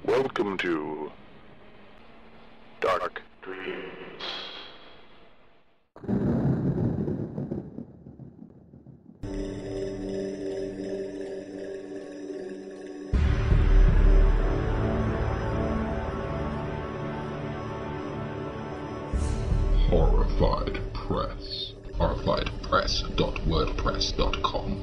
Welcome to Dark Dreams. Horrified Press. horrifiedpress.wordpress.com.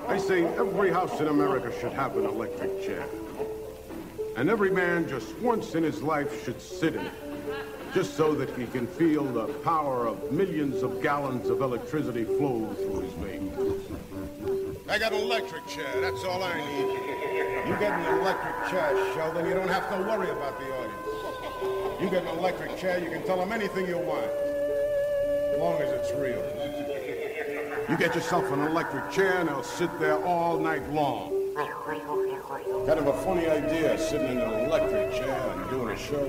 I say every house in America should have an electric chair. And every man just once in his life should sit in it, just so that he can feel the power of millions of gallons of electricity flow through his veins. I got an electric chair, that's all I need. You get an electric chair, Sheldon, you don't have to worry about the audience. You get an electric chair, you can tell them anything you want, as long as it's real. You get yourself an electric chair and they'll sit there all night long. Kind of a funny idea, sitting in an electric chair and doing a show.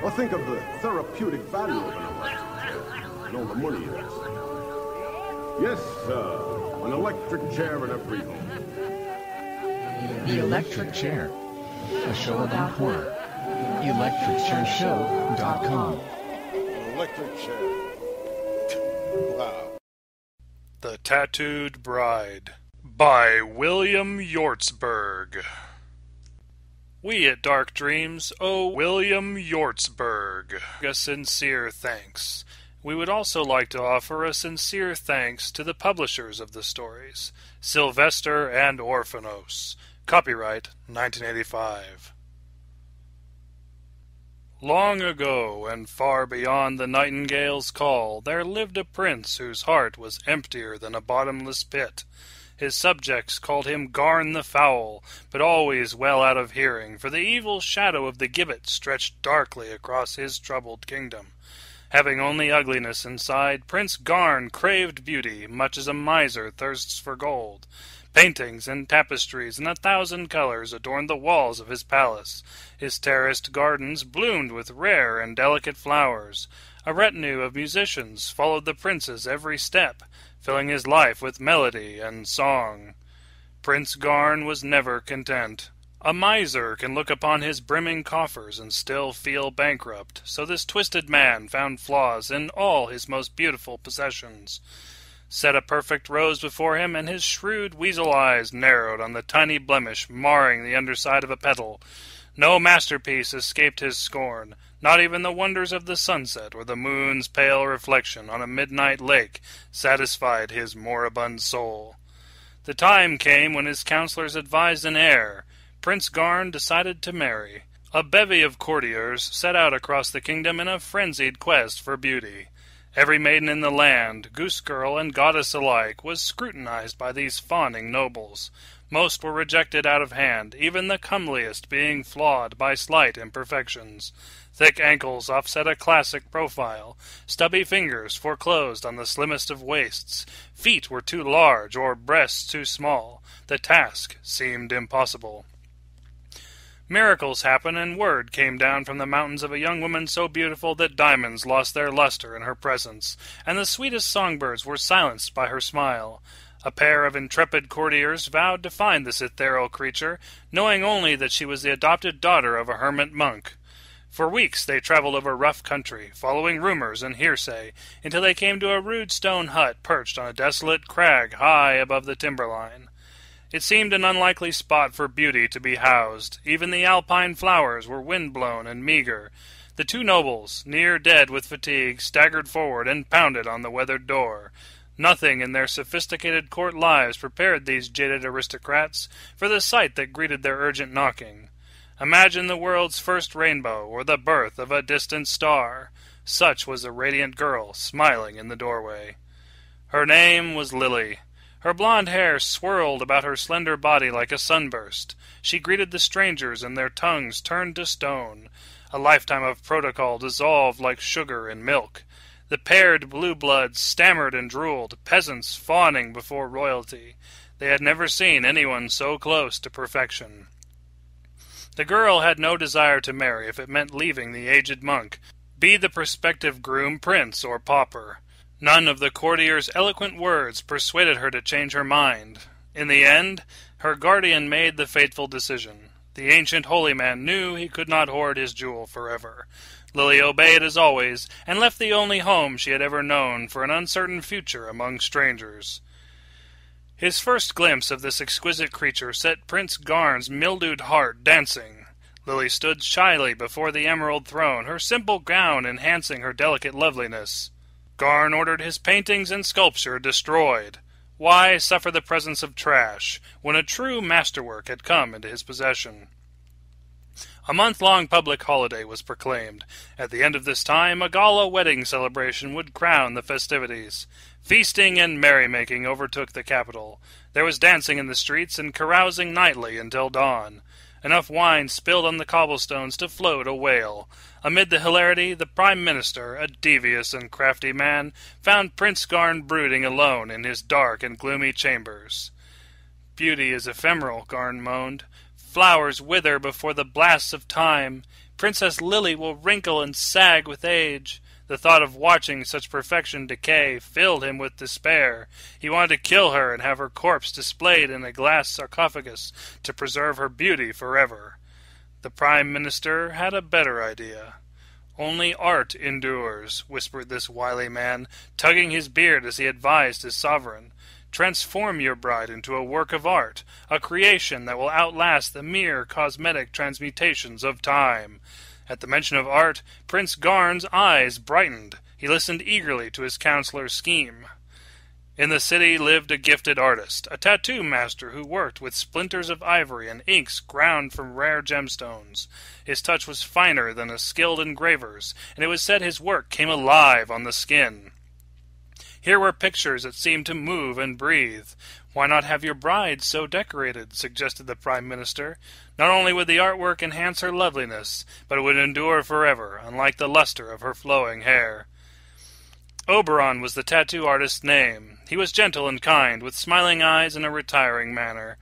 Or think of the therapeutic value of an electric chair and all the money it is. Yes, an electric chair in every home. The Electric Chair, a show about horror. ElectricChairShow.com. An electric chair. Wow. The Tattooed Bride by William HJORTSBERG. We at Dark Dreams owe William HJORTSBERG a sincere thanks. We would also like to offer a sincere thanks to the publishers of the stories, Sylvester and Orphanos. Copyright 1985. Long ago, and far beyond the nightingale's call, there lived a prince whose heart was emptier than a bottomless pit. His subjects called him Garn the Foul, but always well out of hearing, for the evil shadow of the gibbet stretched darkly across his troubled kingdom. Having only ugliness inside, Prince Garn craved beauty, much as a miser thirsts for gold. Paintings and tapestries in 1,000 colors adorned the walls of his palace. His terraced gardens bloomed with rare and delicate flowers. A retinue of musicians followed the prince's every step, filling his life with melody and song. Prince Garn was never content. A miser can look upon his brimming coffers and still feel bankrupt, so this twisted man found flaws in all his most beautiful possessions. Set a perfect rose before him, and his shrewd weasel eyes narrowed on the tiny blemish marring the underside of a petal. No masterpiece escaped his scorn, not even the wonders of the sunset or the moon's pale reflection on a midnight lake satisfied his moribund soul. The time came when his counselors advised an heir. Prince Garn decided to marry. A bevy of courtiers set out across the kingdom in a frenzied quest for beauty. Every maiden in the land, goose girl and goddess alike, was scrutinized by these fawning nobles. Most were rejected out of hand, even the comeliest being flawed by slight imperfections. Thick ankles offset a classic profile. Stubby fingers foreclosed on the slimmest of waists. Feet were too large or breasts too small. The task seemed impossible. Miracles happened, and word came down from the mountains of a young woman so beautiful that diamonds lost their luster in her presence, and the sweetest songbirds were silenced by her smile. A pair of intrepid courtiers vowed to find this ethereal creature, knowing only that she was the adopted daughter of a hermit monk. For weeks they traveled over rough country, following rumors and hearsay, until they came to a rude stone hut perched on a desolate crag high above the timberline. It seemed an unlikely spot for beauty to be housed. Even the alpine flowers were wind-blown and meager. The two nobles, near dead with fatigue, staggered forward and pounded on the weathered door. Nothing in their sophisticated court lives prepared these jaded aristocrats for the sight that greeted their urgent knocking. Imagine the world's first rainbow, or the birth of a distant star. Such was the radiant girl smiling in the doorway. Her name was Lily. Her blonde hair swirled about her slender body like a sunburst. She greeted the strangers, and their tongues turned to stone. A lifetime of protocol dissolved like sugar in milk. The paired blue bloods stammered and drooled, peasants fawning before royalty. They had never seen anyone so close to perfection. The girl had no desire to marry if it meant leaving the aged monk, be the prospective groom prince or pauper. None of the courtier's eloquent words persuaded her to change her mind. In the end, her guardian made the fateful decision. The ancient holy man knew he could not hoard his jewel forever. Lily obeyed as always, and left the only home she had ever known for an uncertain future among strangers. His first glimpse of this exquisite creature set Prince Garn's mildewed heart dancing. Lily stood shyly before the emerald throne, her simple gown enhancing her delicate loveliness. Garn ordered his paintings and sculpture destroyed. Why suffer the presence of trash, when a true masterwork had come into his possession? A month-long public holiday was proclaimed. At the end of this time, a gala wedding celebration would crown the festivities. Feasting and merrymaking overtook the capital. There was dancing in the streets and carousing nightly until dawn. Enough wine spilled on the cobblestones to float a whale. Amid the hilarity, the Prime Minister, a devious and crafty man, found Prince Garn brooding alone in his dark and gloomy chambers. "Beauty is ephemeral," Garn moaned. "Flowers wither before the blasts of time. Princess Lily will wrinkle and sag with age." The thought of watching such perfection decay filled him with despair. He wanted to kill her and have her corpse displayed in a glass sarcophagus to preserve her beauty forever. The Prime Minister had a better idea. "Only art endures," whispered this wily man, tugging his beard as he advised his sovereign. "Transform your bride into a work of art, a creation that will outlast the mere cosmetic transmutations of time." At the mention of art, Prince Garn's eyes brightened. He listened eagerly to his counselor's scheme. In the city lived a gifted artist, a tattoo master who worked with splinters of ivory and inks ground from rare gemstones. His touch was finer than a skilled engraver's, and it was said his work came alive on the skin. Here were pictures that seemed to move and breathe. "Why not have your bride so decorated?" suggested the Prime Minister. "Not only would the artwork enhance her loveliness, but it would endure forever, unlike the luster of her flowing hair." Oberon was the tattoo artist's name. He was gentle and kind, with smiling eyes and a retiring manner.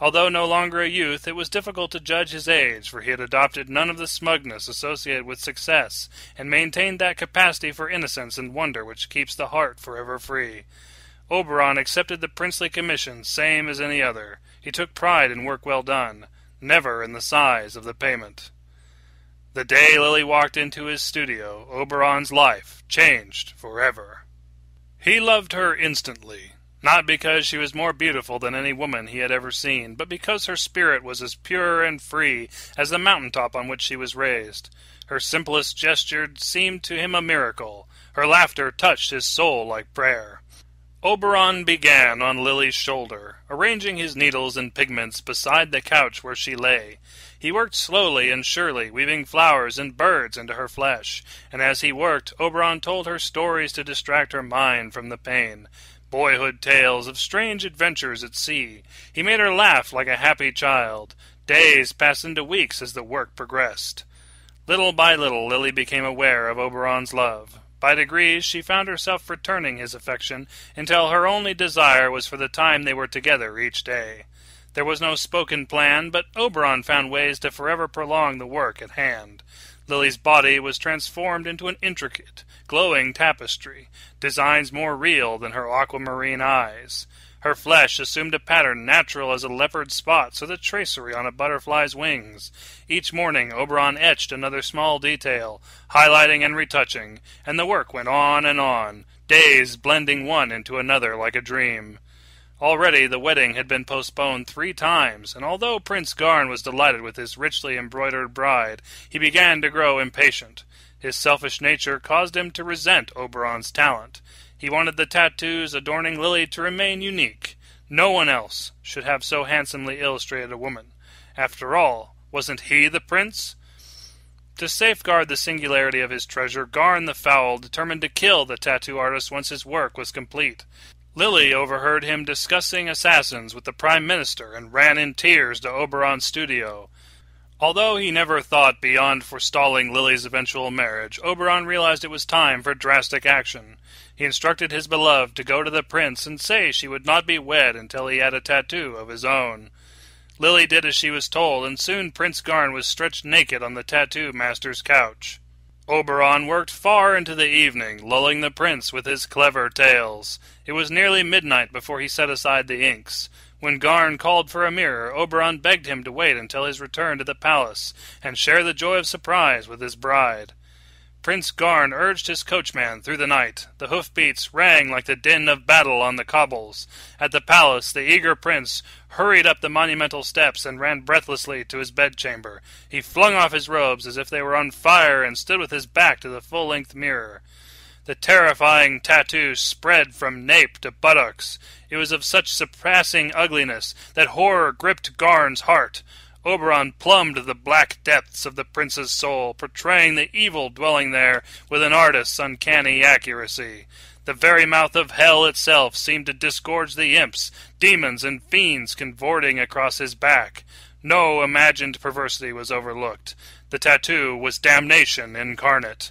Although no longer a youth, it was difficult to judge his age, for he had adopted none of the smugness associated with success, and maintained that capacity for innocence and wonder which keeps the heart forever free. Oberon accepted the princely commission, same as any other. He took pride in work well done, never in the size of the payment. The day Lily walked into his studio, Oberon's life changed forever. He loved her instantly. Not because she was more beautiful than any woman he had ever seen, but because her spirit was as pure and free as the mountaintop on which she was raised. Her simplest gesture seemed to him a miracle. Her laughter touched his soul like prayer. Oberon began on Lily's shoulder, arranging his needles and pigments beside the couch where she lay. He worked slowly and surely, weaving flowers and birds into her flesh, and as he worked, Oberon told her stories to distract her mind from the pain. Boyhood tales of strange adventures at sea. He made her laugh like a happy child. Days passed into weeks as the work progressed. Little by little, Lily became aware of Oberon's love. By degrees, she found herself returning his affection, until her only desire was for the time they were together each day. There was no spoken plan, but Oberon found ways to forever prolong the work at hand. Lily's body was transformed into an intricate, glowing tapestry, designs more real than her aquamarine eyes. Her flesh assumed a pattern natural as a leopard's spots or the tracery on a butterfly's wings. Each morning Oberon etched another small detail, highlighting and retouching, and the work went on, days blending one into another like a dream. Already the wedding had been postponed 3 times, and although Prince Garn was delighted with his richly embroidered bride, he began to grow impatient. His selfish nature caused him to resent Oberon's talent. He wanted the tattoos adorning Lily to remain unique. No one else should have so handsomely illustrated a woman. After all, wasn't he the prince? To safeguard the singularity of his treasure, Garn the Foul determined to kill the tattoo artist once his work was complete. Lily overheard him discussing assassins with the Prime Minister and ran in tears to Oberon's studio. Although he never thought beyond forestalling Lily's eventual marriage, Oberon realized it was time for drastic action. He instructed his beloved to go to the prince and say she would not be wed until he had a tattoo of his own. Lily did as she was told, and soon Prince Garn was stretched naked on the tattoo master's couch. Oberon worked far into the evening, lulling the prince with his clever tales. It was nearly midnight before he set aside the inks. When Garn called for a mirror, Oberon begged him to wait until his return to the palace, and share the joy of surprise with his bride. Prince Garn urged his coachman through the night. The hoofbeats rang like the din of battle on the cobbles. At the palace, the eager prince hurried up the monumental steps and ran breathlessly to his bedchamber. He flung off his robes as if they were on fire and stood with his back to the full-length mirror. The terrifying tattoo spread from nape to buttocks. It was of such surpassing ugliness that horror gripped Garn's heart. Oberon plumbed the black depths of the prince's soul, portraying the evil dwelling there with an artist's uncanny accuracy. The very mouth of hell itself seemed to disgorge the imps, demons, and fiends cavorting across his back. No imagined perversity was overlooked. The tattoo was damnation incarnate.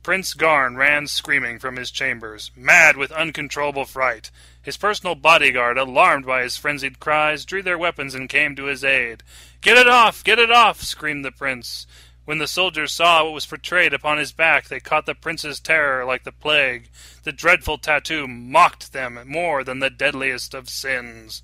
Prince Garn ran screaming from his chambers, mad with uncontrollable fright. His personal bodyguard, alarmed by his frenzied cries, drew their weapons and came to his aid. "Get it off! Get it off!" screamed the prince. When the soldiers saw what was portrayed upon his back, they caught the prince's terror like the plague. The dreadful tattoo mocked them more than the deadliest of sins.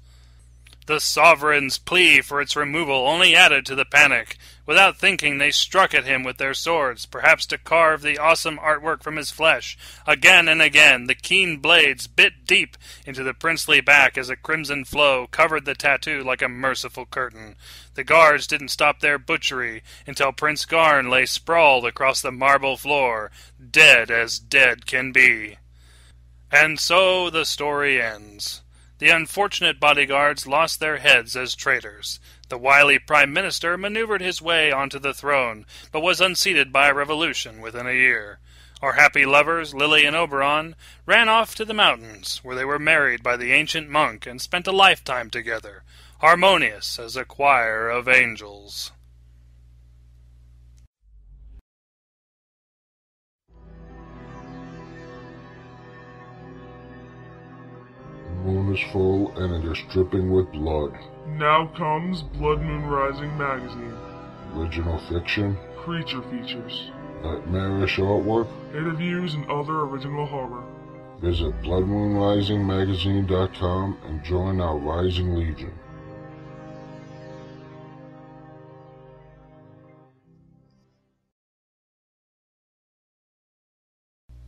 The sovereign's plea for its removal only added to the panic. Without thinking, they struck at him with their swords, perhaps to carve the awesome artwork from his flesh. Again and again, the keen blades bit deep into the princely back as a crimson flow covered the tattoo like a merciful curtain. The guards didn't stop their butchery until Prince Garn lay sprawled across the marble floor, dead as dead can be. And so the story ends. The unfortunate bodyguards lost their heads as traitors. The wily prime minister maneuvered his way onto the throne, but was unseated by a revolution within a year. Our happy lovers, Lily and Oberon, ran off to the mountains, where they were married by the ancient monk and spent a lifetime together, harmonious as a choir of angels. The moon is full and it is dripping with blood. Now comes Blood Moon Rising magazine. Original fiction, Creature features, nightmarish artwork. interviews, and other original horror. Visit bloodmoonrisingmagazine.com and join our rising legion.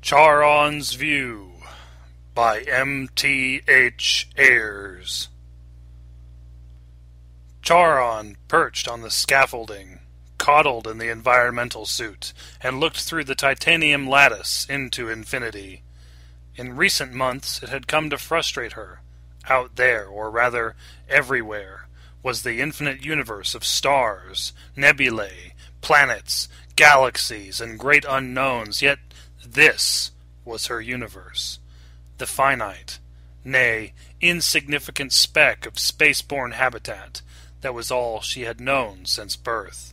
Charon's View by M.T.H. Ayers. Charon perched on the scaffolding, coddled in the environmental suit, and looked through the titanium lattice into infinity. In recent months it had come to frustrate her. Out there, or rather everywhere, was the infinite universe of stars, nebulae, planets, galaxies, and great unknowns, yet this was her universe. The finite, nay, insignificant speck of spaceborne habitat that was all she had known since birth.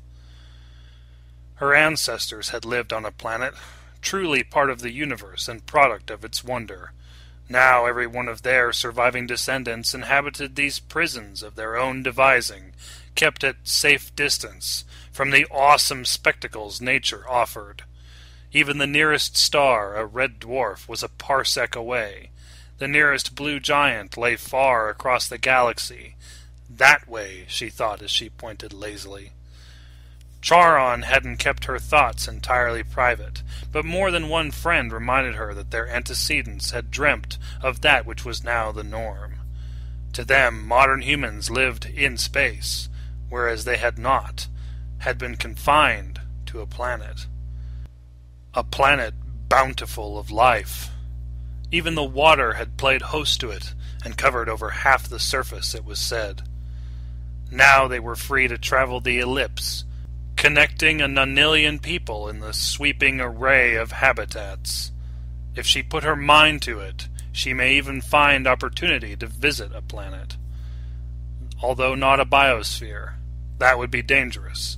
Her ancestors had lived on a planet, truly part of the universe and product of its wonder. Now every one of their surviving descendants inhabited these prisons of their own devising, kept at safe distance from the awesome spectacles nature offered. Even the nearest star, a red dwarf, was a parsec away. The nearest blue giant lay far across the galaxy. That way, she thought as she pointed lazily. Charon hadn't kept her thoughts entirely private, but more than one friend reminded her that their antecedents had dreamt of that which was now the norm. To them, modern humans lived in space, whereas they had not, had been confined to a planet. A planet bountiful of life. Even the water had played host to it, and covered over half the surface, it was said. Now they were free to travel the ellipse, connecting a nonillion people in the sweeping array of habitats. If she put her mind to it, she may even find opportunity to visit a planet. Although not a biosphere, That would be dangerous.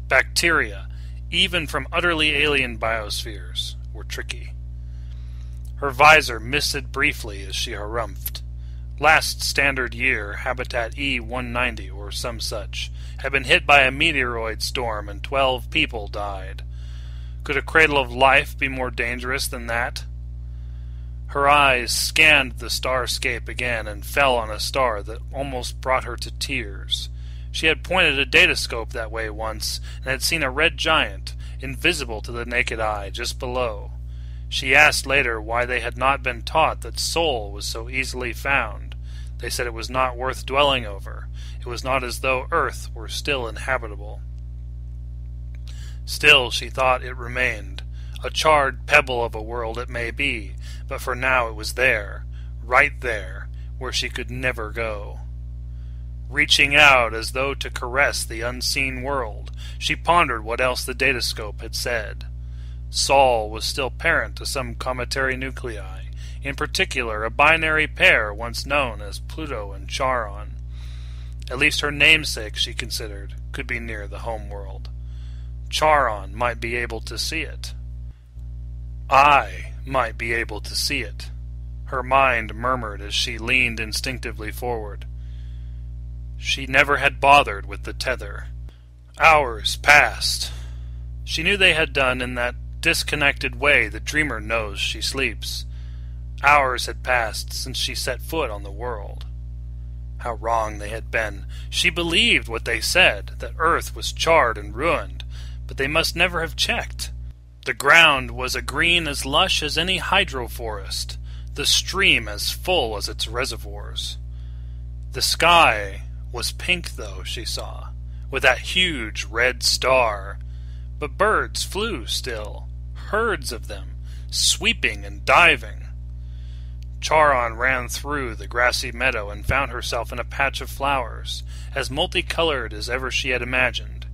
Bacteria, even from utterly alien biospheres, were tricky. Her visor misted briefly as she harumphed. Last standard year, Habitat E-190 or some such, had been hit by a meteoroid storm and 12 people died. Could a cradle of life be more dangerous than that? Her eyes scanned the starscape again and fell on a star that almost brought her to tears. She had pointed a datascope that way once and had seen a red giant, invisible to the naked eye, just below. She asked later why they had not been taught that Sol was so easily found. They said it was not worth dwelling over. It was not as though Earth were still inhabitable. Still, she thought it remained. A charred pebble of a world it may be, but for now it was there, right there, where she could never go. Reaching out as though to caress the unseen world, she pondered what else the datascope had said. Sol was still parent to some cometary nuclei, in particular a binary pair once known as Pluto and Charon. At least her namesake, she considered, could be near the home world. Charon might be able to see it. I might be able to see it, her mind murmured as she leaned instinctively forward. She never had bothered with the tether. Hours passed. She knew they had done in that disconnected way the dreamer knows she sleeps. Hours had passed since she set foot on the world. How wrong they had been. She believed what they said, that Earth was charred and ruined, but they must never have checked. The ground was a green as lush as any hydroforest, the stream as full as its reservoirs. The sky was pink, though, she saw, with that huge red star. But birds flew still, herds of them, sweeping and diving. Charon ran through the grassy meadow and found herself in a patch of flowers, as multicolored as ever she had imagined.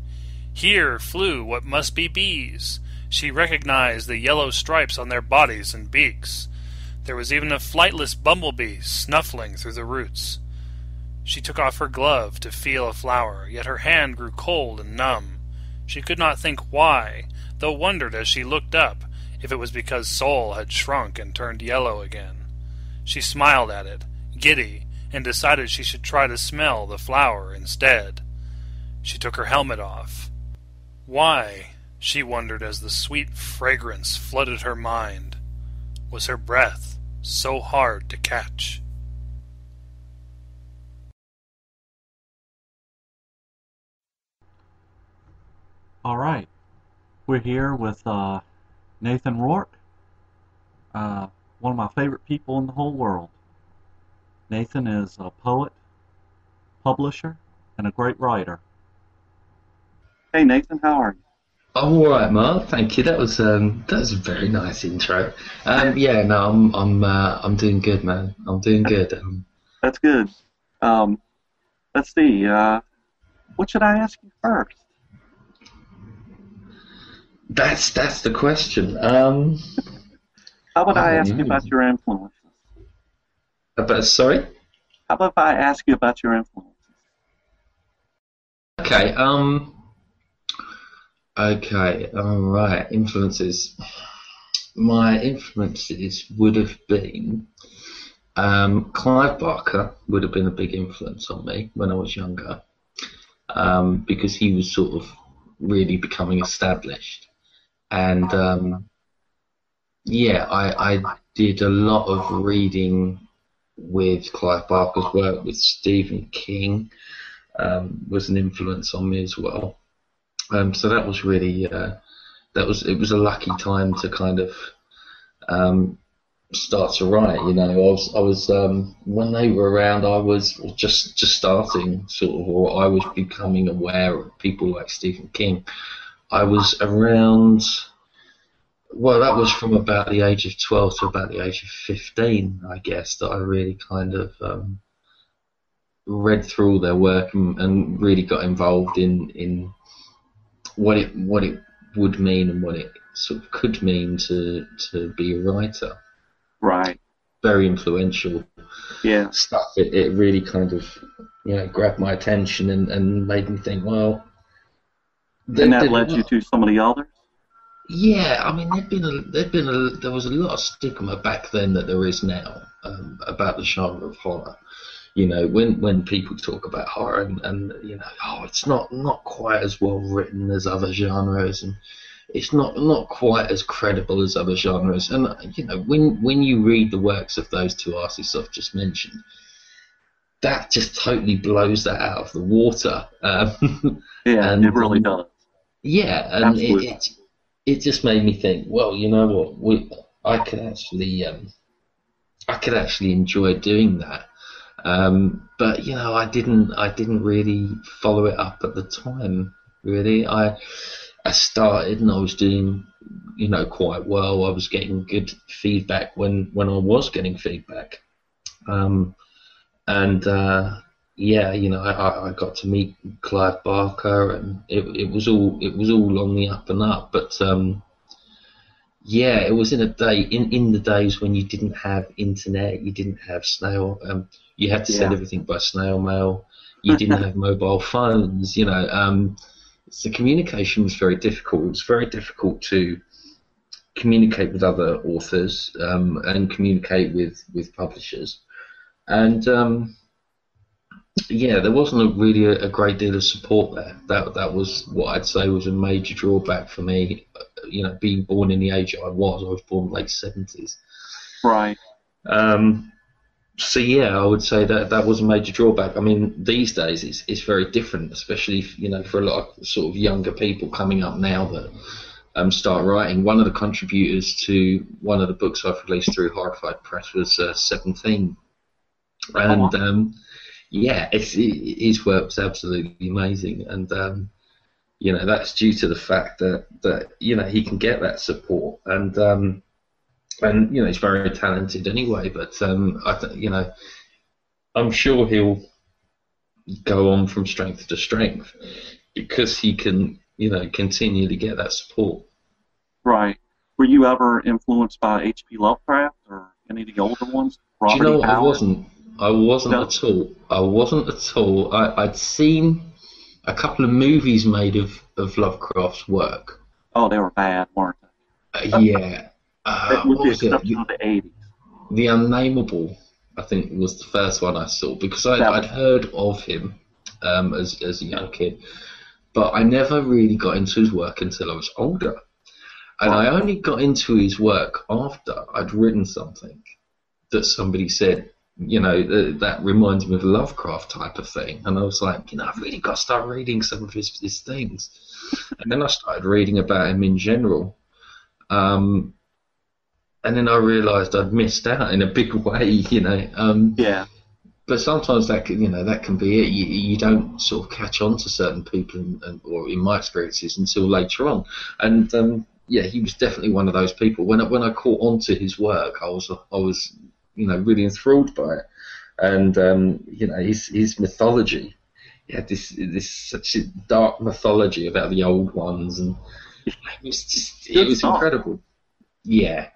Here flew what must be bees. She recognized the yellow stripes on their bodies and beaks. There was even a flightless bumblebee snuffling through the roots. She took off her glove to feel a flower, yet her hand grew cold and numb. She could not think why, though wondered as she looked up if it was because Sol had shrunk and turned yellow again. She smiled at it, giddy, and decided she should try to smell the flower instead. She took her helmet off. Why, she wondered as the sweet fragrance flooded her mind, was her breath so hard to catch? All right, we're here with Nathan Rourke, one of my favorite people in the whole world. Nathan is a poet, publisher, and a great writer. Hey Nathan, how are you? I'm all right, Mark. Thank you. That was a very nice intro. Yeah, no, I'm doing good, man. I'm doing good. That's good. Let's see. What should I ask you first? That's the question. How about I ask you about your influences? Sorry? How about if I ask you about your influences? Okay. Okay. All right. Influences. My influences would have been Clive Barker would have been a big influence on me when I was younger, because he was sort of really becoming established. And yeah, I did a lot of reading with Clive Barker's work. With Stephen King was an influence on me as well. So that was really it was a lucky time to kind of start to write. You know, I was when they were around, I was just starting sort of, or I was becoming aware of people like Stephen King. I was around, well, that was from about the age of 12 to about the age of 15, I guess, that I really kind of read through all their work and really got involved in what it would mean and what it sort of could mean to be a writer. Right. Very influential yeah. stuff. It really kind of grabbed my attention and made me think, well, And that led you to some of the others? Yeah, I mean, there was a lot of stigma back then that there is now about the genre of horror. When people talk about horror and it's not quite as well written as other genres, and it's not quite as credible as other genres. And when you read the works of those two artists I've just mentioned, that just totally blows that out of the water. Yeah, and it really does. Yeah, and it just made me think, well, you know what, I could actually enjoy doing that. But I didn't really follow it up at the time. Really, I started and I was doing quite well. I was getting good feedback when I was getting feedback, I got to meet Clive Barker, and it was all on the up and up. But it was in the days when you didn't have internet, you didn't have snail, you had to send everything by snail mail. You didn't have mobile phones, so communication was very difficult. It was very difficult to communicate with other authors and communicate with publishers, and there wasn't really a great deal of support there. That was what I'd say was a major drawback for me. Being born in the age I was born late 70s. Right. I would say that was a major drawback. I mean, these days it's very different, especially for a lot of sort of younger people coming up now that start writing. One of the contributors to one of the books I've released through Horrified Press was 17, and his work was absolutely amazing, and that's due to the fact that he can get that support, and he's very talented anyway. But I'm sure he'll go on from strength to strength because he can continue to get that support. Right. Were you ever influenced by H.P. Lovecraft or any of the older ones? Do you know what? I wasn't No? at all. I wasn't at all. I'd seen a couple of movies made of Lovecraft's work. Oh, they were bad, weren't they? With the exception of the 80s. The Unnameable, I think, was the first one I saw, because I'd heard of him as a young kid, but I never really got into his work until I was older. And I only got into his work after I'd written something that somebody said, that reminds me of a Lovecraft type of thing. And I was like, I've really got to start reading some of his things. And then I started reading about him in general. And then I realised I'd missed out in a big way, But sometimes that can be it. You don't sort of catch on to certain people, or in my experiences, until later on. And he was definitely one of those people. When I caught on to his work, I was really enthralled by it, and his mythology. He had this such a dark mythology about the old ones, and it was incredible. Yeah.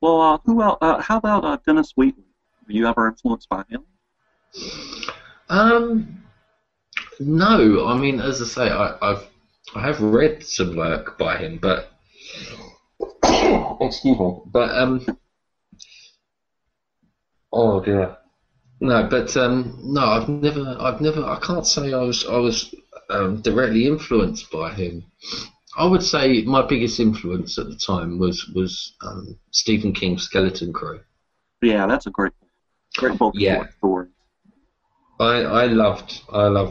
Well, who else? How about Dennis Wheatley? Were you ever influenced by him? No. I mean, as I say, I have read some work by him, but excuse me. But oh dear. No, but no, I've never. I can't say I was directly influenced by him. I would say my biggest influence at the time was Stephen King's Skeleton Crew. Yeah, that's a great book. Yeah. Story. I love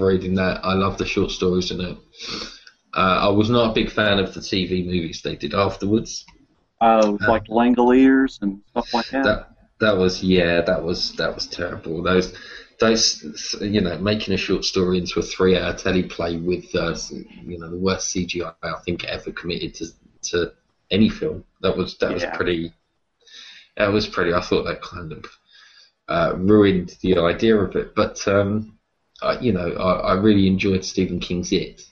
reading that. I love the short stories in it. I was not a big fan of the TV movies they did afterwards. Like Langoliers and stuff like that. That was terrible. Those making a short story into a 3-hour teleplay with the worst CGI I think ever committed to any film. That was pretty. That was pretty. I thought that kind of ruined the idea of it. But I really enjoyed Stephen King's It.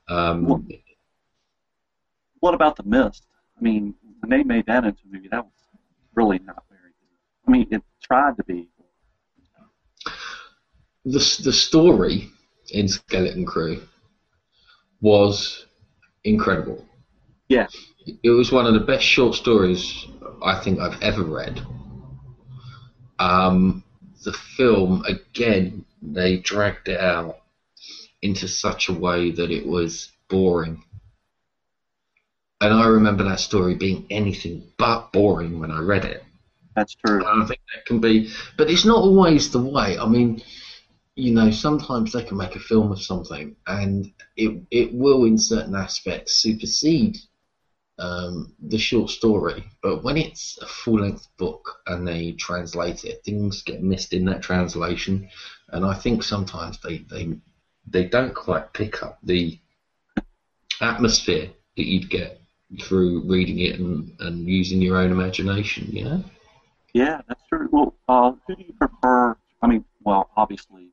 What about The Mist? I mean, when they made that into a movie, that was really not very good. I mean, it tried to be. the story in Skeleton Crew was incredible. Yeah. It was one of the best short stories I think I've ever read. The film, again, they dragged it out into such a way that it was boring. And I remember that story being anything but boring when I read it. That's true. And I think that can be, but it's not always the way. I mean, you know, sometimes they can make a film of something and it will, in certain aspects, supersede the short story. But when it's a full-length book and they translate it, things get missed in that translation. And I think sometimes they don't quite pick up the atmosphere that you'd get through reading it and using your own imagination, you know? Yeah, that's true. Well, who do you prefer? I mean, well, obviously,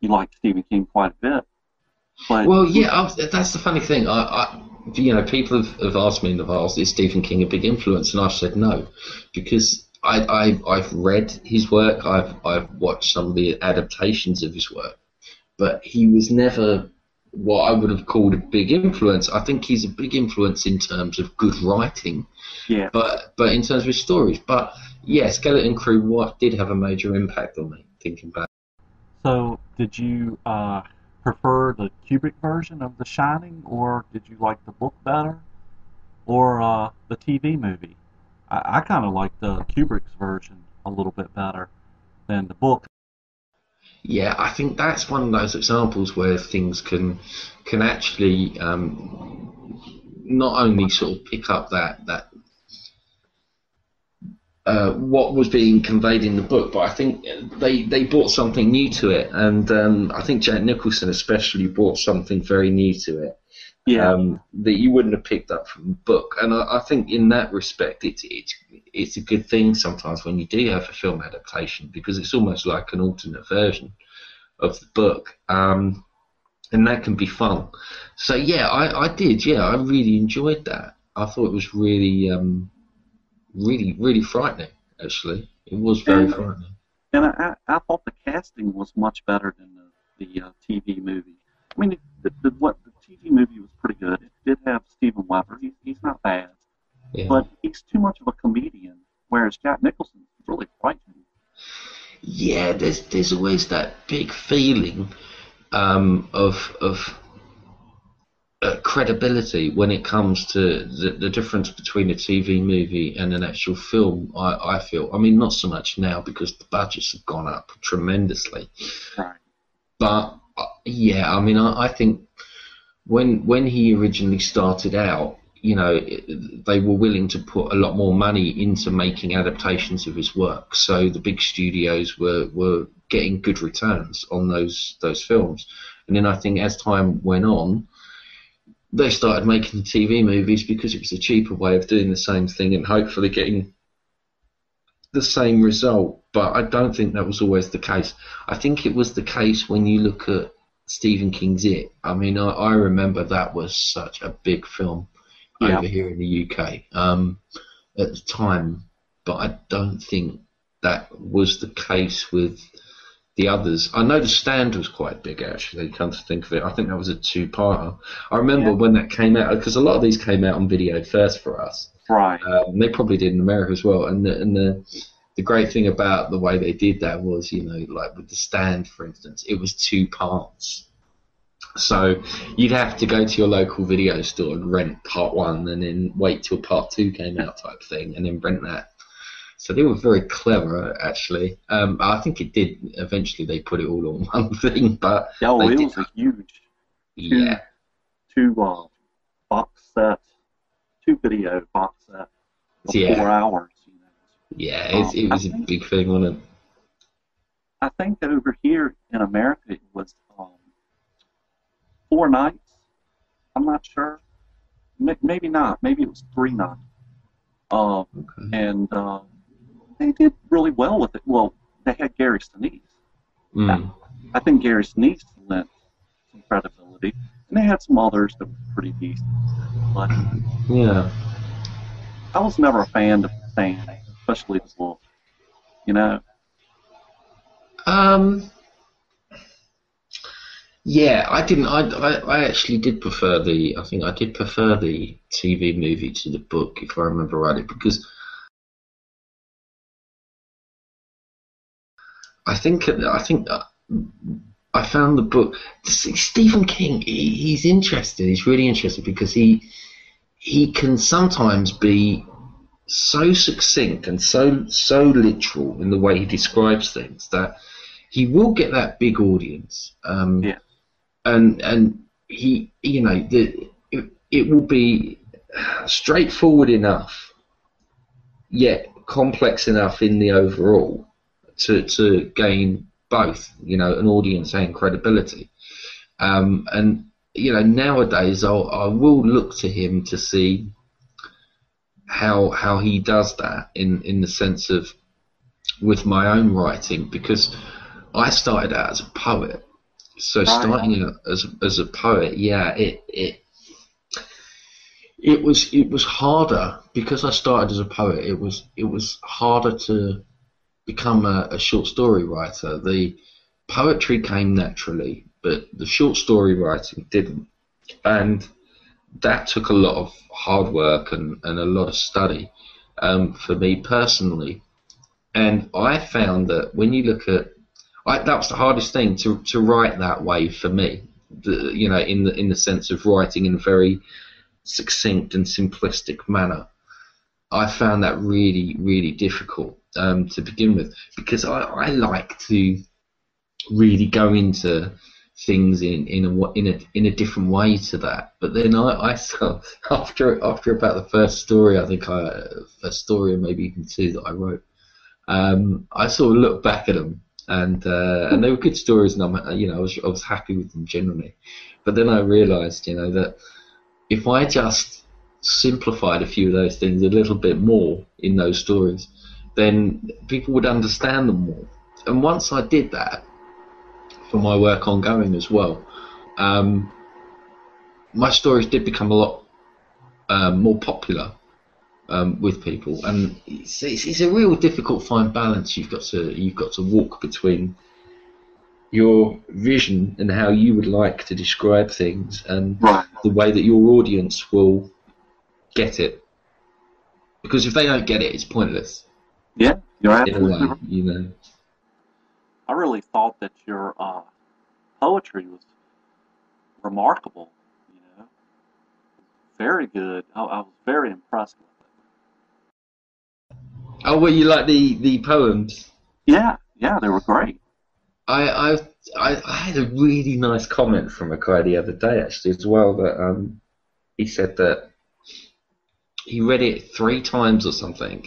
you like Stephen King quite a bit. But well, yeah, that's the funny thing. You know, people have asked me in the past, is Stephen King a big influence? And I've said no, because I've read his work, I've watched some of the adaptations of his work, but he was never what I would have called a big influence. I think he's a big influence in terms of good writing, yeah. But in terms of his stories. But yeah, Skeleton Crew did have a major impact on me, thinking back. So, did you prefer the Kubrick version of The Shining, or did you like the book better, or the TV movie? I kind of like the Kubrick's version a little bit better than the book. Yeah, I think that's one of those examples where things can actually not only sort of pick up that what was being conveyed in the book, but I think they brought something new to it, and I think Jack Nicholson especially brought something very new to it. Yeah. That you wouldn't have picked up from the book, and I think in that respect, it's a good thing sometimes when you do have a film adaptation, because it's almost like an alternate version of the book, and that can be fun. So yeah, I did. Yeah, I really enjoyed that. I thought it was really, really frightening. Actually, it was very frightening. And I thought the casting was much better than the TV movie. I mean, the TV movie was pretty good. It did have Steven Weber. He's not bad, Yeah. but he's too much of a comedian. Whereas Jack Nicholson is really frightening. Yeah, there's always that big feeling of credibility when it comes to the difference between a TV movie and an actual film. I feel. I mean, not so much now because the budgets have gone up tremendously. Right. But yeah, I mean, I think when he originally started out, you know, they were willing to put a lot more money into making adaptations of his work. So the big studios were getting good returns on those films. And then I think as time went on, they started making TV movies because it was a cheaper way of doing the same thing and hopefully getting the same result. But I don't think that was always the case. I think it was the case when you look at Stephen King's It. I mean, I remember that was such a big film over here in the UK at the time, but I don't think that was the case with the others. I know The Stand was quite big, actually, come to think of it. I think that was a two-parter. I remember when that came out, because a lot of these came out on video first for us. Right. They probably did in America as well. And the great thing about the way they did that was, you know, like with The Stand, for instance, it was two parts. So you'd have to go to your local video store and rent part one and then wait till part two came out type thing and then rent that. So they were very clever, actually. I think it did, eventually they put it all on one thing, but... Oh, it was a huge two box set, two video box set of 4 hours. You know. Yeah, it was a big thing, wasn't it? I think that over here in America it was 4 nights. I'm not sure. Maybe not. Maybe it was 3 nights. And they did really well with it. Well, they had Gary Sinise. I think Gary Sinise lent some credibility. And they had some others that were pretty decent. But yeah. I was never a fan of The Stand, especially his look. You know? Yeah, I didn't. I actually did prefer the. I think I did prefer the TV movie to the book, if I remember rightly, because I think I found the book. Stephen King. He's interesting. He's really interesting because he can sometimes be so succinct and so literal in the way he describes things that he will get that big audience. Yeah. And he, it will be straightforward enough, yet complex enough in the overall to gain both, an audience and credibility. And nowadays I will look to him to see how he does that in the sense of with my own writing, because I started out as a poet. So starting out as a poet, yeah, it was harder because I started as a poet. It was harder to become a short story writer. The poetry came naturally, but the short story writing didn't, and that took a lot of hard work and a lot of study for me personally. And I found that when you look at that was the hardest thing to write that way for me. In the sense of writing in a very succinct and simplistic manner. I found that really, really difficult to begin with, because I like to really go into things in a different way to that. But then I saw after about the first story, I think first story or maybe even two that I wrote, I sort of looked back at them. And they were good stories, and I was happy with them generally. But then I realised, that if I just simplified a few of those things a little bit more in those stories, then people would understand them more. And once I did that, for my work ongoing as well, my stories did become a lot more popular with people, and it's a real difficult fine balance you've got to walk between your vision and how you would like to describe things and the way that your audience will get it, because if they don't get it, it's pointless. Yeah, you're in a way, absolutely right. I really thought that your poetry was remarkable. Very good. I was very impressed with it. Oh, well, you like the poems? Yeah, they were great. I had a really nice comment from a guy the other day actually as well, that he said that he read it 3 times or something,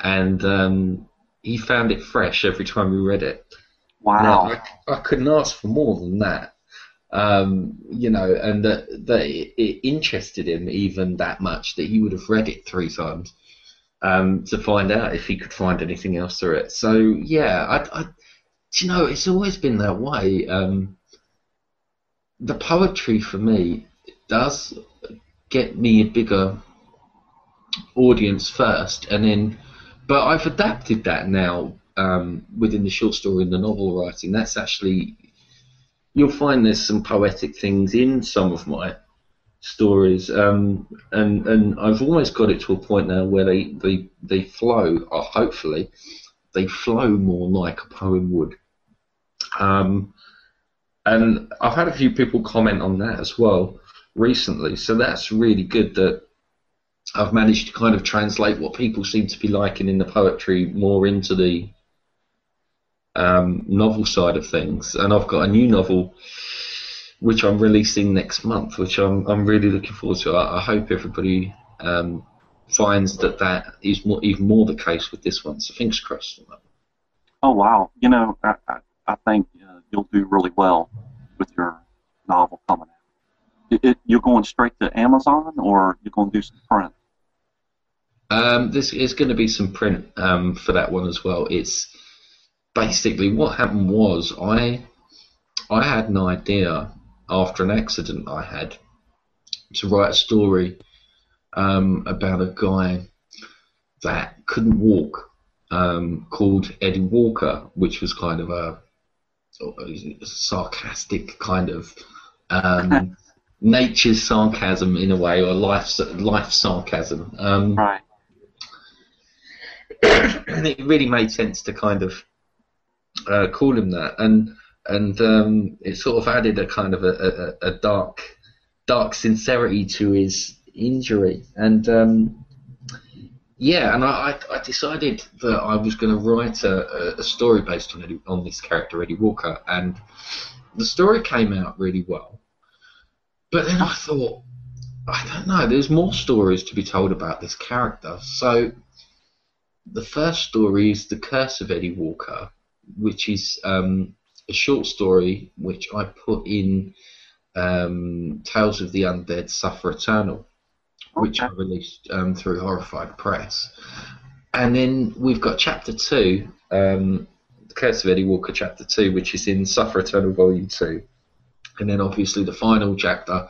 and he found it fresh every time he read it. Wow. Now, I couldn't ask for more than that. And that it interested him even that much that he would have read it 3 times to find out if he could find anything else through it. So yeah, it's always been that way. The poetry for me does get me a bigger audience first, and then, but I've adapted that now within the short story and the novel writing. That's actually, you'll find there's some poetic things in some of my stories, and I've almost got it to a point now where they flow, or hopefully they flow more like a poem would. And I've had a few people comment on that as well recently, so that's really good that I've managed to kind of translate what people seem to be liking in the poetry more into the novel side of things. And I've got a new novel which I'm releasing next month, which I'm really looking forward to. I hope everybody finds that is even more the case with this one. So fingers crossed on that. Oh wow! I think you'll do really well with your novel coming out. You're going straight to Amazon, or you're going to do some print? This is going to be some print for that one as well. It's basically what happened was I had an idea after an accident I had to write a story about a guy that couldn't walk, called Eddie Walker, which was kind of a sarcastic kind of nature's sarcasm in a way, or life sarcasm. Right. And it really made sense to kind of call him that, and it sort of added a kind of a dark sincerity to his injury, and yeah, and I decided that I was going to write a story based on this character, Eddie Walker, and the story came out really well. But then I thought, I don't know, there's more stories to be told about this character. So the first story is The Curse of Eddie Walker, which is a short story which I put in Tales of the Undead Suffer Eternal, which I released through Horrified Press. And then we've got Chapter 2, The Curse of Eddie Walker Chapter 2, which is in Suffer Eternal Volume 2. And then obviously the final chapter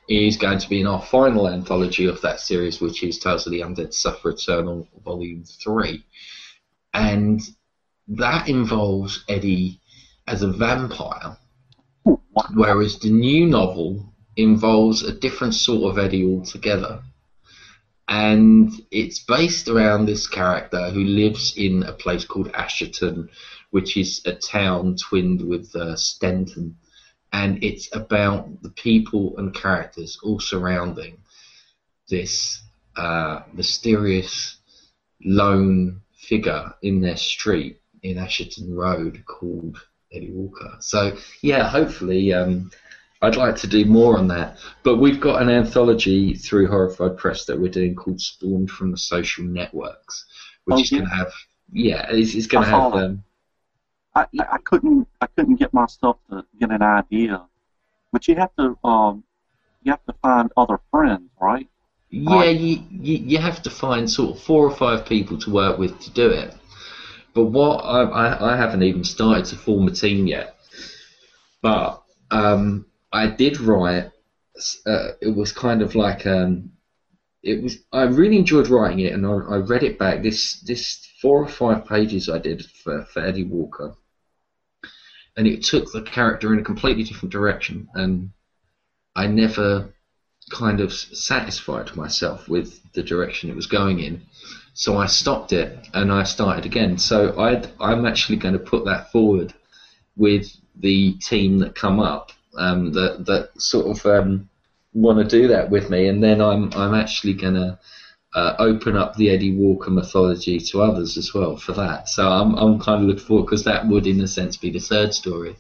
is going to be in our final anthology of that series, which is Tales of the Undead Suffer Eternal Volume 3. And that involves Eddie as a vampire, whereas the new novel involves a different sort of Eddie altogether. And it's based around this character who lives in a place called Asherton, which is a town twinned with Stenton. And it's about the people and characters all surrounding this mysterious lone figure in their street in Asherton Road called Eddie Walker. So yeah, hopefully I'd like to do more on that. But we've got an anthology through Horrified Press that we're doing called Spawned from the Social Networks, which is going to have, it's going to have. I couldn't get myself to get an idea, but you have to find other friends, right? Yeah, you have to find sort of 4 or 5 people to work with to do it. But what I haven't even started to form a team yet. But I did write. It was kind of like I really enjoyed writing it, and I read it back. This 4 or 5 pages I did for Eddie Walker. And it took the character in a completely different direction, and I never kind of satisfied myself with the direction it was going in. So I stopped it, and I started again. So I'm actually going to put that forward with the team that come up, that sort of want to do that with me, and then I'm actually going to open up the Eddie Walker mythology to others as well for that. So I'm kind of looking forward, because that would, in a sense, be the third story.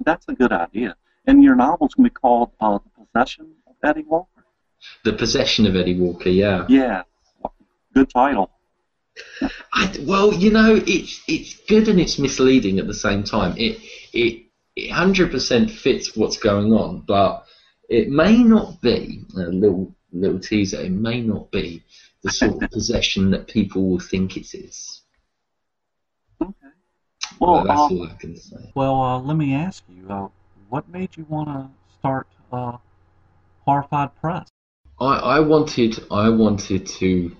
That's a good idea. And your novel's going to be called The Possession of Eddie Walker? The Possession of Eddie Walker, yeah. Yeah, good title. Well, you know, it's good and it's misleading at the same time. It 100% fits what's going on, but it may not be a little teaser. It may not be the sort of possession that people will think it is. Okay. Well, that's all I can say. Well, let me ask you, what made you want to start Horrified Press? I wanted to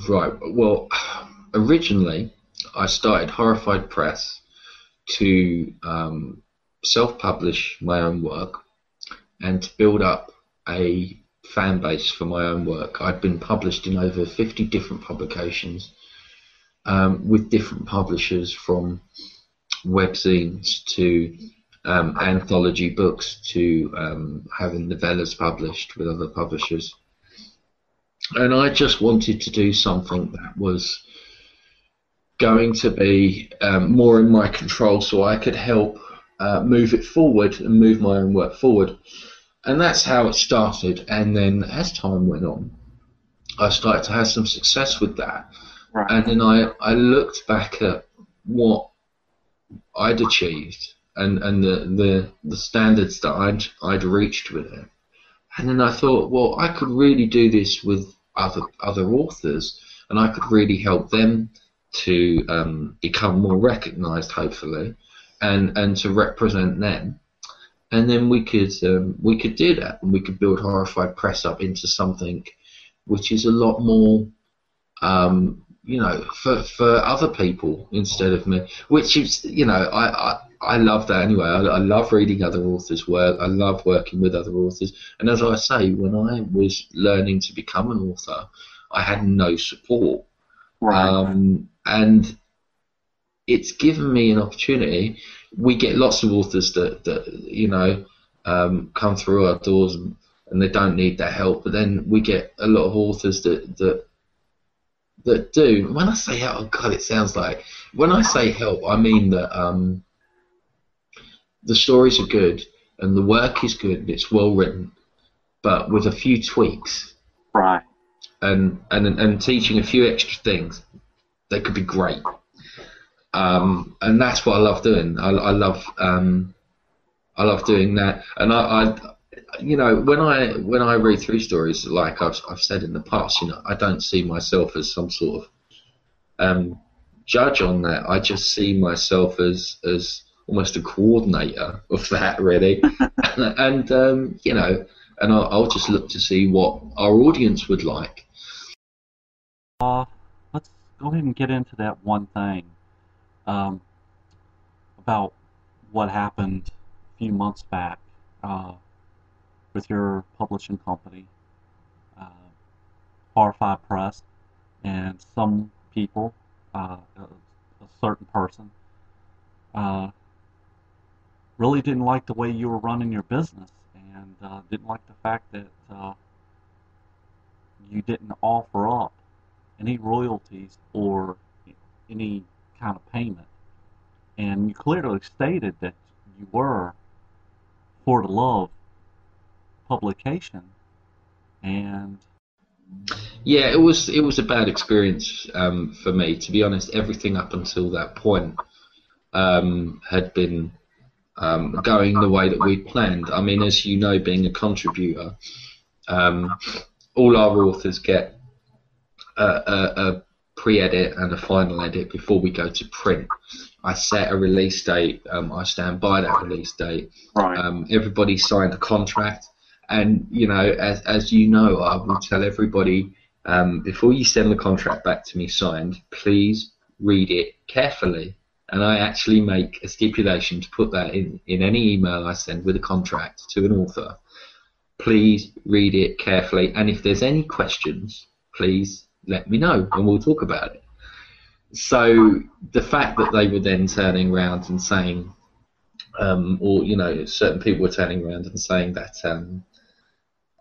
write. Well, originally I started Horrified Press to self-publish my own work and to build up a fan base for my own work. I'd been published in over 50 different publications with different publishers, from webzines to anthology books to having novellas published with other publishers. And I just wanted to do something that was going to be more in my control, so I could help move it forward and move my own work forward. And that's how it started. And then as time went on, I started to have some success with that. Right. And then I looked back at what I'd achieved and the standards that I'd reached with it. And then I thought, well, I could really do this with other authors, and I could really help them to become more recognised, hopefully, and to represent them. And then we could do that, and we could build Horrified Press up into something which is a lot more, for other people instead of me. Which is, I I love that anyway. I love reading other authors' work. I love working with other authors. And as I say, when I was learning to become an author, I had no support. Right. And it's given me an opportunity. We get lots of authors that you know, come through our doors and they don't need that help. But then we get a lot of authors that do. When I say help, oh God, it sounds like, when I say help, I mean that the stories are good and the work is good and it's well written, but with a few tweaks, Right. and teaching a few extra things, they could be great. And that's what I love doing. I love doing that. And I you know, when I read through stories, like I've said in the past, you know, I don't see myself as some sort of judge on that. I just see myself as almost a coordinator of that, really. And you know, and I'll just look to see what our audience would like. Let's go ahead and get into that one thing about what happened a few months back with your publishing company, HORRIFIED Press, and some people, a certain person, really didn't like the way you were running your business, and didn't like the fact that you didn't offer up any royalties or any kind of payment. And you clearly stated that you were for the love publication, and yeah, it was a bad experience for me, to be honest. Everything up until that point had been going the way that we'd planned. I mean, as you know, being a contributor, all our authors get a pre-edit and a final edit before we go to print. I set a release date. I stand by that release date. Right. Everybody signed a contract, and you know, as you know, I will tell everybody before you send the contract back to me signed, please read it carefully. And I actually make a stipulation to put that in any email I send with a contract to an author. Please read it carefully, and if there's any questions, please let me know and we'll talk about it. So the fact that they were then turning around and saying, or you know, certain people were turning around and saying that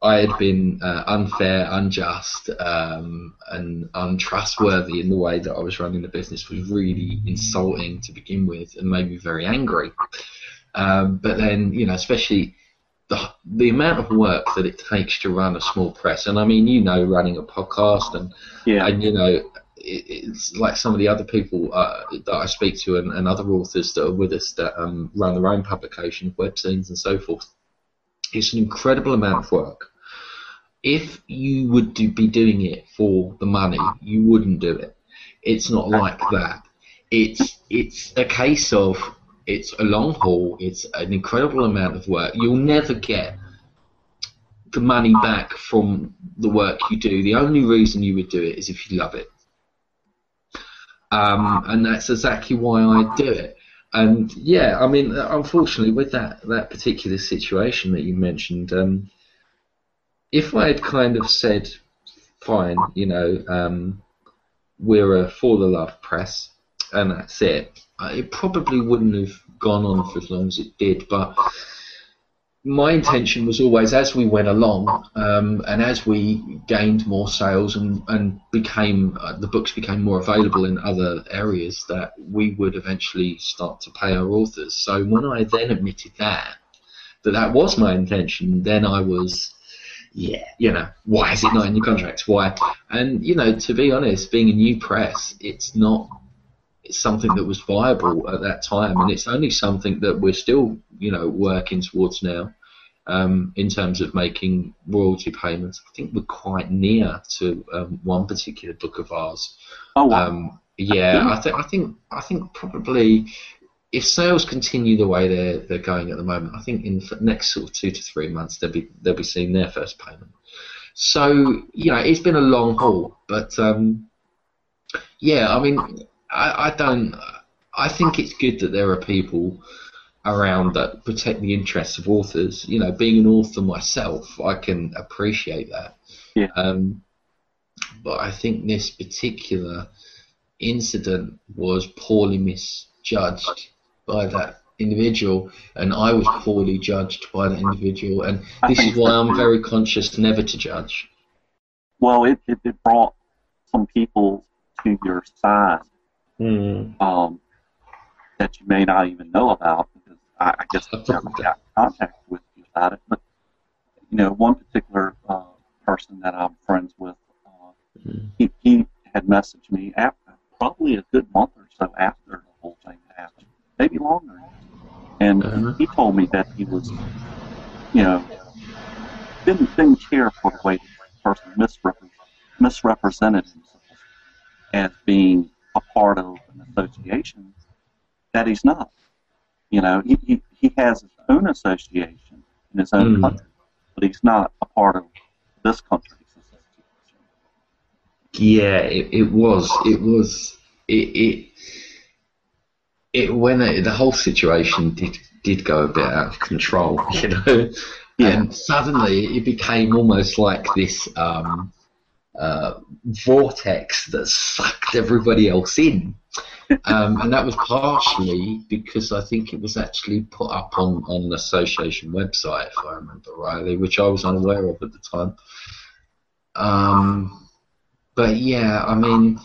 I had been unfair, unjust, and untrustworthy in the way that I was running the business was really insulting to begin with and made me very angry. But then, you know, especially the amount of work that it takes to run a small press, and I mean, you know, running a podcast and you know, it's like some of the other people that I speak to and other authors that are with us that run their own publication, webzines and so forth. It's an incredible amount of work. If you would be doing it for the money, you wouldn't do it. It's not like that. It's a case of, it's a long haul, it's an incredible amount of work. You'll never get the money back from the work you do. The only reason you would do it is if you love it. And that's exactly why I do it. And yeah, I mean, unfortunately, with that particular situation that you mentioned, if I had kind of said, fine, you know, we're a for the love press, and that's it, it probably wouldn't have gone on for as long as it did. But my intention was always, as we went along, and as we gained more sales and became the books became more available in other areas, that we would eventually start to pay our authors. So when I then admitted that was my intention, then I was, yeah, you know, why is it not in your contracts? Why? And you know, to be honest, being a new press, it's something that was viable at that time, and it's only something that we're still, you know, working towards now, in terms of making royalty payments. I think we're quite near to one particular book of ours. Oh, wow. Yeah, I think probably if sales continue the way they're going at the moment, I think in the next sort of 2 to 3 months they'll be seeing their first payment. So you know, it's been a long haul, but yeah, I mean, I think it's good that there are people around that protect the interests of authors. You know, being an author myself, I can appreciate that. Yeah. But I think this particular incident was poorly misjudged by that individual, and I was poorly judged by that individual, and this is why I'm very conscious never to judge. Well, it brought some people to your side that you may not even know about, because I guess I never got in contact with you about it. But you know, one particular person that I'm friends with, he had messaged me after, probably a good month or so after the whole thing happened, maybe longer. And he told me that he was, you know, didn't care for the way the person misrepresented himself as being a part of an association that he's not. You know, he has his own association in his own country, but he's not a part of this country's association. Yeah, when the whole situation did go a bit out of control, you know, and suddenly it became almost like this vortex that sucked everybody else in, and that was partially because I think it was actually put up on the association website, if I remember rightly, which I was unaware of at the time. But yeah, I mean,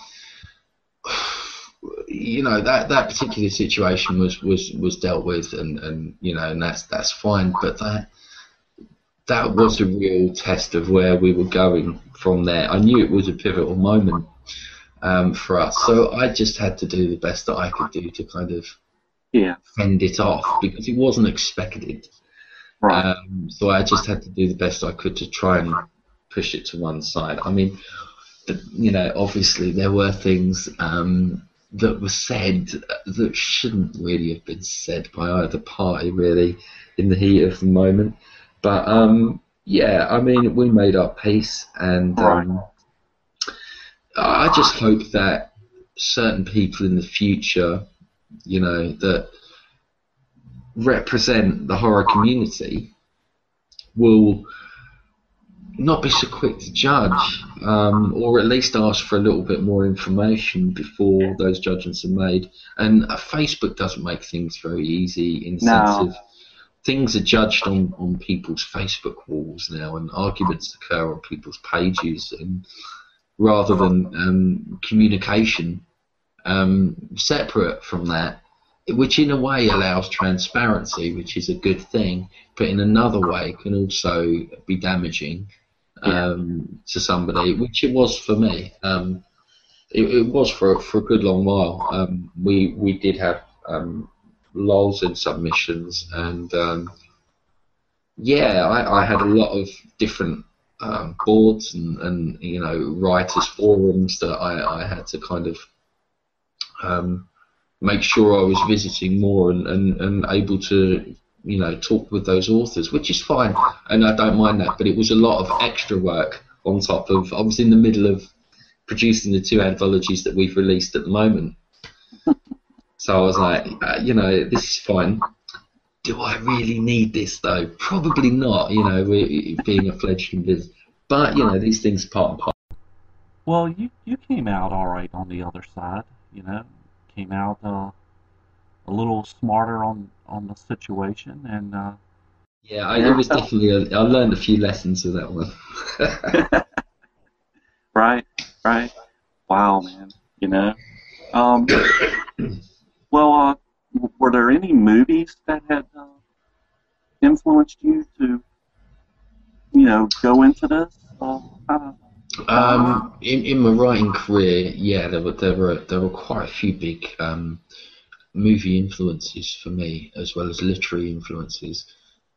you know, that particular situation was dealt with, and you know, and that's fine. But that was a real test of where we were going from there. I knew it was a pivotal moment for us, so I just had to do the best that I could do to kind of fend it off, because it wasn't expected. Right. So I just had to do the best I could to try and push it to one side. I mean, you know, obviously there were things that were said that shouldn't really have been said by either party, really, in the heat of the moment. But yeah, I mean, we made our peace, and I just hope that certain people in the future, you know, that represent the horror community will not be so quick to judge, or at least ask for a little bit more information before those judgments are made. And Facebook doesn't make things very easy in the sense of things are judged on people's Facebook walls now, and arguments occur on people's pages, and rather than communication separate from that, which in a way allows transparency, which is a good thing, but in another way can also be damaging to somebody, which it was for me. It was for a good long while. We did have lulls in submissions, and yeah, I had a lot of different boards and you know, writers forums that I had to kind of make sure I was visiting more and able to, you know, talk with those authors, which is fine, and I don't mind that, but it was a lot of extra work on top of, I was in the middle of producing the 2 anthologies that we've released at the moment. So I was like, you know, this is fine. Do I really need this though? Probably not, you know, being a fledgling business. But, you know, these things are part and parcel. Well, you came out all right on the other side, you know. Came out a little smarter on the situation, and yeah, it was definitely I learned a few lessons with that one. Right. Wow, man. You know. Well, were there any movies that had influenced you to, you know, go into this? In my writing career, yeah, there were quite a few big movie influences for me, as well as literary influences.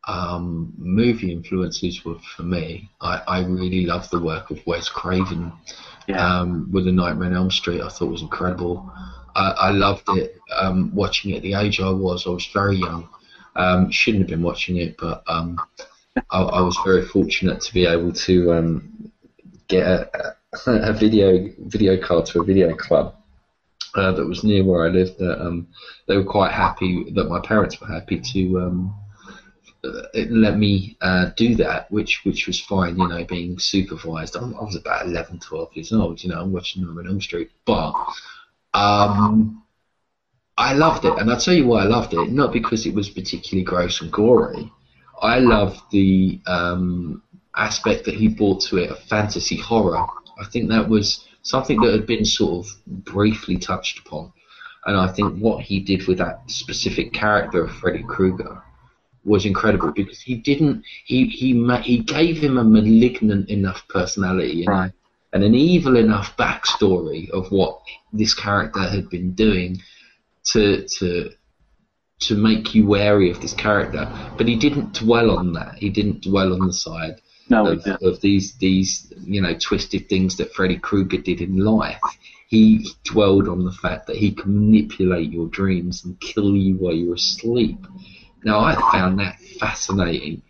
Movie influences were, for me, I really loved the work of Wes Craven with A Nightmare on Elm Street. I thought it was incredible. I loved it, watching it at the age I was very young. Shouldn't have been watching it, but I was very fortunate to be able to get a video card to a video club that was near where I lived, that they were quite happy, that my parents were happy to let me do that, which was fine, you know, being supervised. I was about 11, 12 years old, you know, I'm watching them on Elm Street, but I loved it, and I'll tell you why I loved it. Not because it was particularly gross and gory. I loved the aspect that he brought to it of fantasy horror. I think that was something that had been sort of briefly touched upon, and I think what he did with that specific character of Freddy Krueger was incredible, because he gave him a malignant enough personality, Right. and an evil enough backstory of what this character had been doing to make you wary of this character. But he didn't dwell on that. He didn't dwell on the side of these you know, twisted things that Freddy Krueger did in life. He dwelled on the fact that he can manipulate your dreams and kill you while you're asleep. Now, I found that fascinating,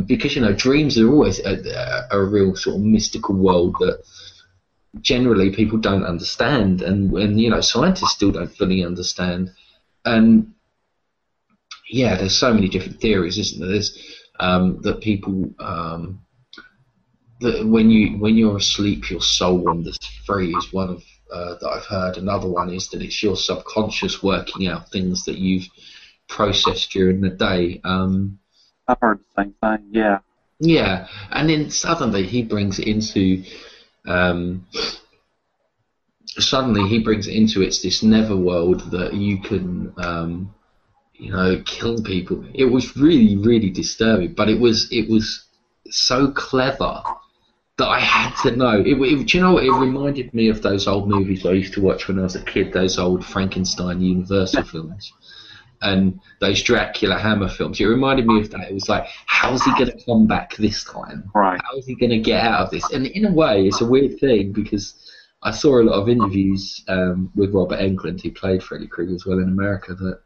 because, you know, dreams are always a real sort of mystical world that generally people don't understand, and you know, scientists still don't fully understand. And yeah, there's so many different theories, isn't there? There's that people that when you're asleep, your soul wanders free is one of that I've heard. Another one is that it's your subconscious working out things that you've processed during the day. I've heard the same thing. Yeah. Yeah, and then suddenly he brings it into it's this netherworld that you can you know, kill people. It was really, really disturbing, but it was so clever that I had to know. Do you know what? It reminded me of those old movies I used to watch when I was a kid, those old Frankenstein Universal films. And those Dracula Hammer films. It reminded me of that. It was like, how's he going to come back this time? Right. How is he going to get out of this? And in a way, it's a weird thing, because I saw a lot of interviews with Robert Englund, who played Freddy Krueger as well in America, that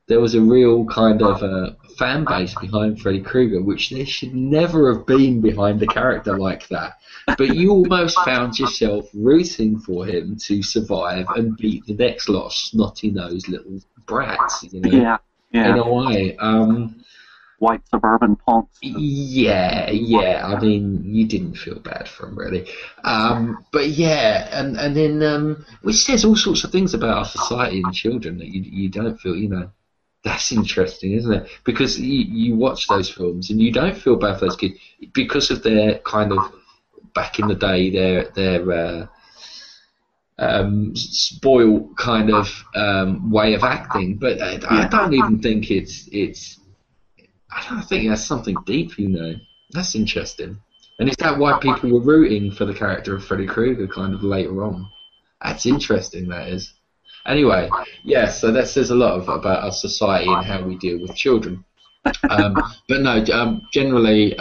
there was a real kind of fan base behind Freddy Krueger, which there should never have been behind a character like that. But you almost found yourself rooting for him to survive and beat the next lot of snotty-nosed little brats, you know? Yeah. In a way. White suburban punks. Yeah. I mean, you didn't feel bad for him, really. But yeah, and then which says all sorts of things about our society and children that you don't feel, you know. That's interesting, isn't it? Because you watch those films and you don't feel bad for those kids because of their kind of, back in the day, their spoiled kind of way of acting. But I don't even think it's. I don't think that's something deep, you know. That's interesting. And is that why people were rooting for the character of Freddy Krueger kind of later on? That's interesting, that is. Anyway, yeah, so that says a lot about our society and how we deal with children. But no, generally,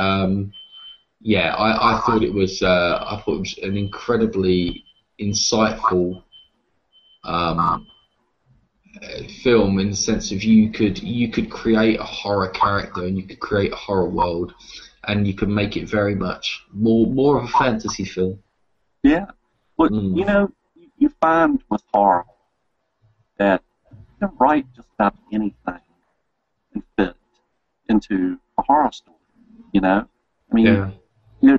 yeah, I thought it was an incredibly insightful film, in the sense of you could create a horror character and you could create a horror world, and you could make it very much more of a fantasy film. Yeah. Well, you know, you find with horror that you can write just about anything and fit into a horror story, you know? I mean,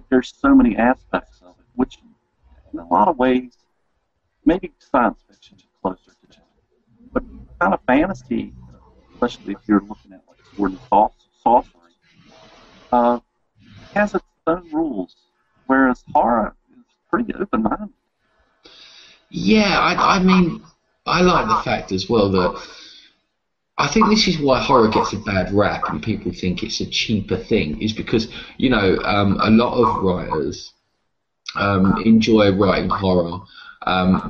there's so many aspects of it, which in a lot of ways, maybe science fiction is closer to it. But kind of fantasy, especially if you're looking at like sword and sorcery, has its own rules, whereas horror is pretty open-minded. Yeah, I mean, I like the fact as well that I think this is why horror gets a bad rap and people think it's a cheaper thing, is because, you know, a lot of writers enjoy writing horror.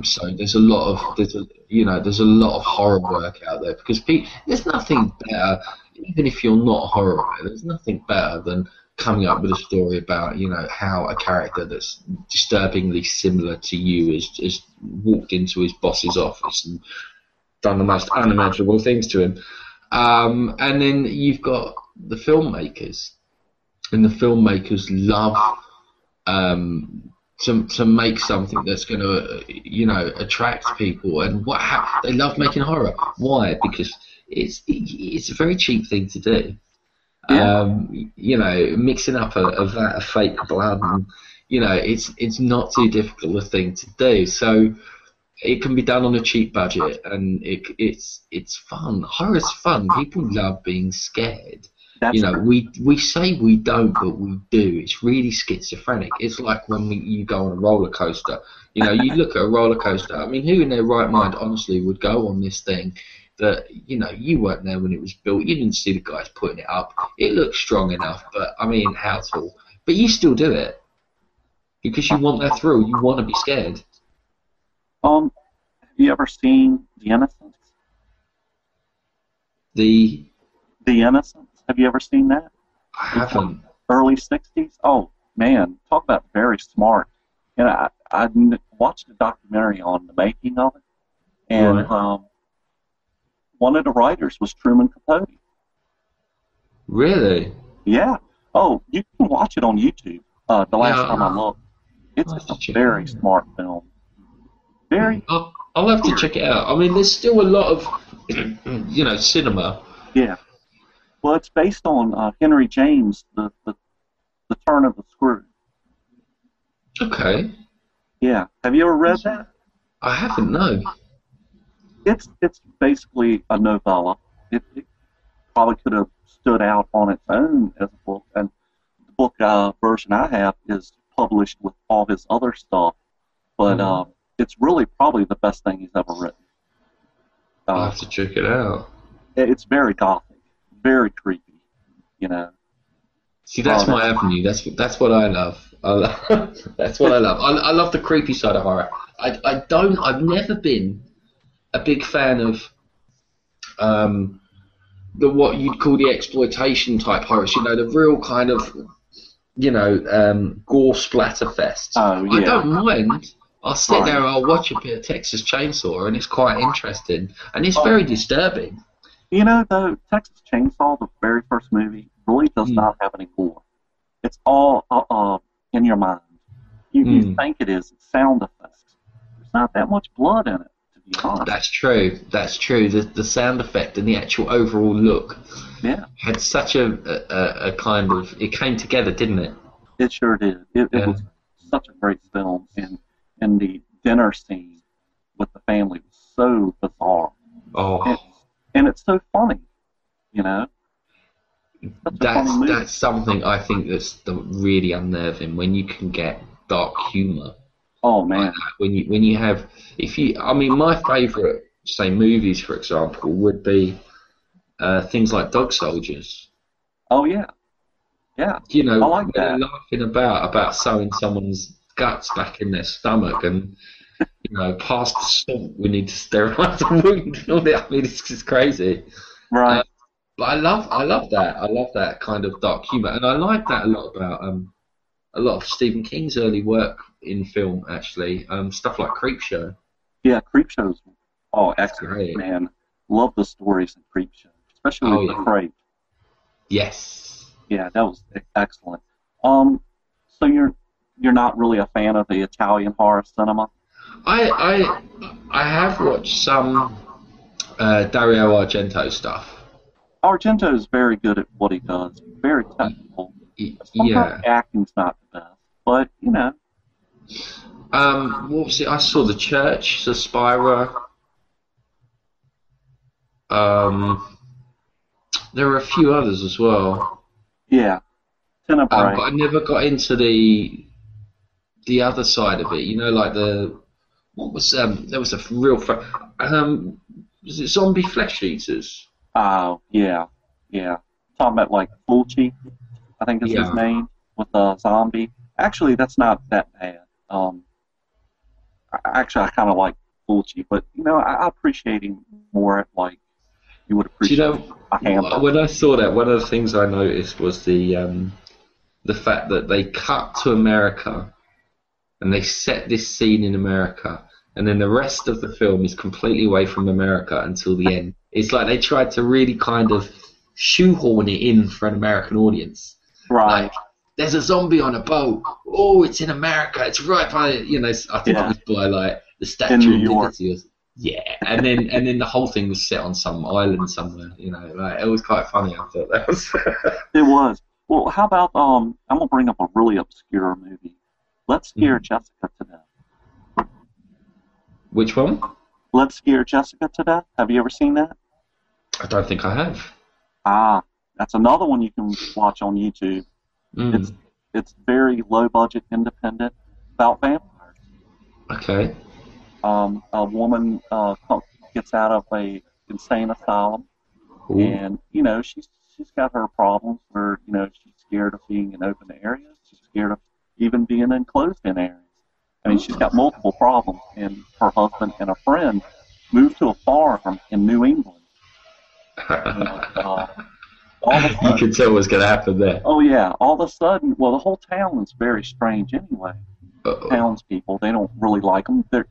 So there's a lot of horror work out there, because there's nothing better, even if you're not a horror writer, there's nothing better than coming up with a story about, you know, how a character that's disturbingly similar to you has walked into his boss's office and done the most unimaginable things to him. And then you've got the filmmakers, and the filmmakers love to make something that's going to, attract people. And they love making horror. Why? Because it's a very cheap thing to do. Yeah. Mixing up a vat of fake blood, and it's not too difficult a thing to do. So it can be done on a cheap budget, and it's fun. Horror's fun. People love being scared. That's true. We say we don't, but we do. It's really schizophrenic. It's like when you go on a roller coaster. You look at a roller coaster. I mean, who in their right mind, honestly, would go on this thing that, you weren't there when it was built. You didn't see the guys putting it up. It looks strong enough, but, I mean, how tall? But you still do it because you want that thrill. You want to be scared. Have you ever seen The Innocents? The Innocents? Have you ever seen that? I haven't. Early 60s? Oh, man. Talk about very smart. And I watched a documentary on the making of it. And one of the writers was Truman Capote. Really? Yeah. Oh, you can watch it on YouTube. The last time I looked. It's a very smart film. Very. I'll have to check it out. I mean, there's still a lot of, cinema. Yeah. Well, it's based on Henry James, the Turn of the Screw. Okay. Yeah. Have you ever read that? I haven't, no. It's basically a novella. It probably could have stood out on its own as a book, and the book version I have is published with all his other stuff. But it's really probably the best thing he's ever written. I'll have to check it out. It's very gothic, very creepy, See, that's my avenue. That's what I love. That's what I love. I love the creepy side of horror. I've never been a big fan of what you'd call the exploitation type horrors. The real kind of gore splatter fest. Oh, yeah. I don't mind. I'll sit there and I'll watch a bit of Texas Chainsaw, and it's quite interesting, and it's very disturbing. Though, Texas Chainsaw, the very first movie, really does not have any gore. It's all in your mind. You think it is. It's sound effects. There's not that much blood in it, to be honest. That's true. That's true. The sound effect and the actual overall look had such a kind of... It came together, didn't it? It sure did. It was such a great film, and the dinner scene with the family was so bizarre. Oh. And it's so funny, That's something I think that's really unnerving, when you can get dark humour. Oh man! Like when you have, my favourite, say, movies, for example, would be things like Dog Soldiers. Oh yeah, yeah. I like that. They're laughing about sewing someone's guts back in their stomach, and past the salt, we need to sterilise the wound. I mean, it's just crazy. Right. But I love that. I love that kind of dark humour, and I like that a lot about a lot of Stephen King's early work in film. Actually, stuff like Creepshow. Yeah, Creepshow's excellent, great. Man. Love the stories in Creepshow, especially with the crate. Yes. Yeah, that was excellent. So you're not really a fan of the Italian horror cinema? I have watched some Dario Argento stuff. Argento's very good at what he does. Very technical. Sometimes the acting's not the best, but what was it? I saw The Church, Suspiria. There were a few others as well. Yeah. But I never got into the other side of it. Like what was there was a real was it Zombie Flesh Eaters? Oh, yeah. Talking about like Fulci, I think is his name, with the zombie. Actually, that's not that bad. I kind of like Fulci, but I appreciate him more like you would appreciate a hamburger. When I saw that, one of the things I noticed was the fact that they cut to America and they set this scene in America, and then the rest of the film is completely away from America until the end. It's like they tried to really kind of shoehorn it in for an American audience. Right. there's a zombie on a boat. Oh, it's in America. It's right by, I think it was by like the Statue New of York. Liberty. Yeah, and then the whole thing was set on some island somewhere. Like it was quite funny. I thought that was. It was. Well, how about I'm gonna bring up a really obscure movie. Let's Scare Jessica to Death. Which one? Let's Scare Jessica to Death. Have you ever seen that? I don't think I have. Ah, that's another one you can watch on YouTube. It's very low budget, independent, about vampires. Okay. A woman gets out of a insane asylum, and she's got her problems where she's scared of being in open areas. She's scared of even being in closed-in areas. I mean, she's got multiple problems, and her husband and a friend moved to a farm in New England. And, you could tell what's going to happen there. Oh yeah! All of a sudden, well, the whole town is very strange anyway. Townspeople, they don't really like them. It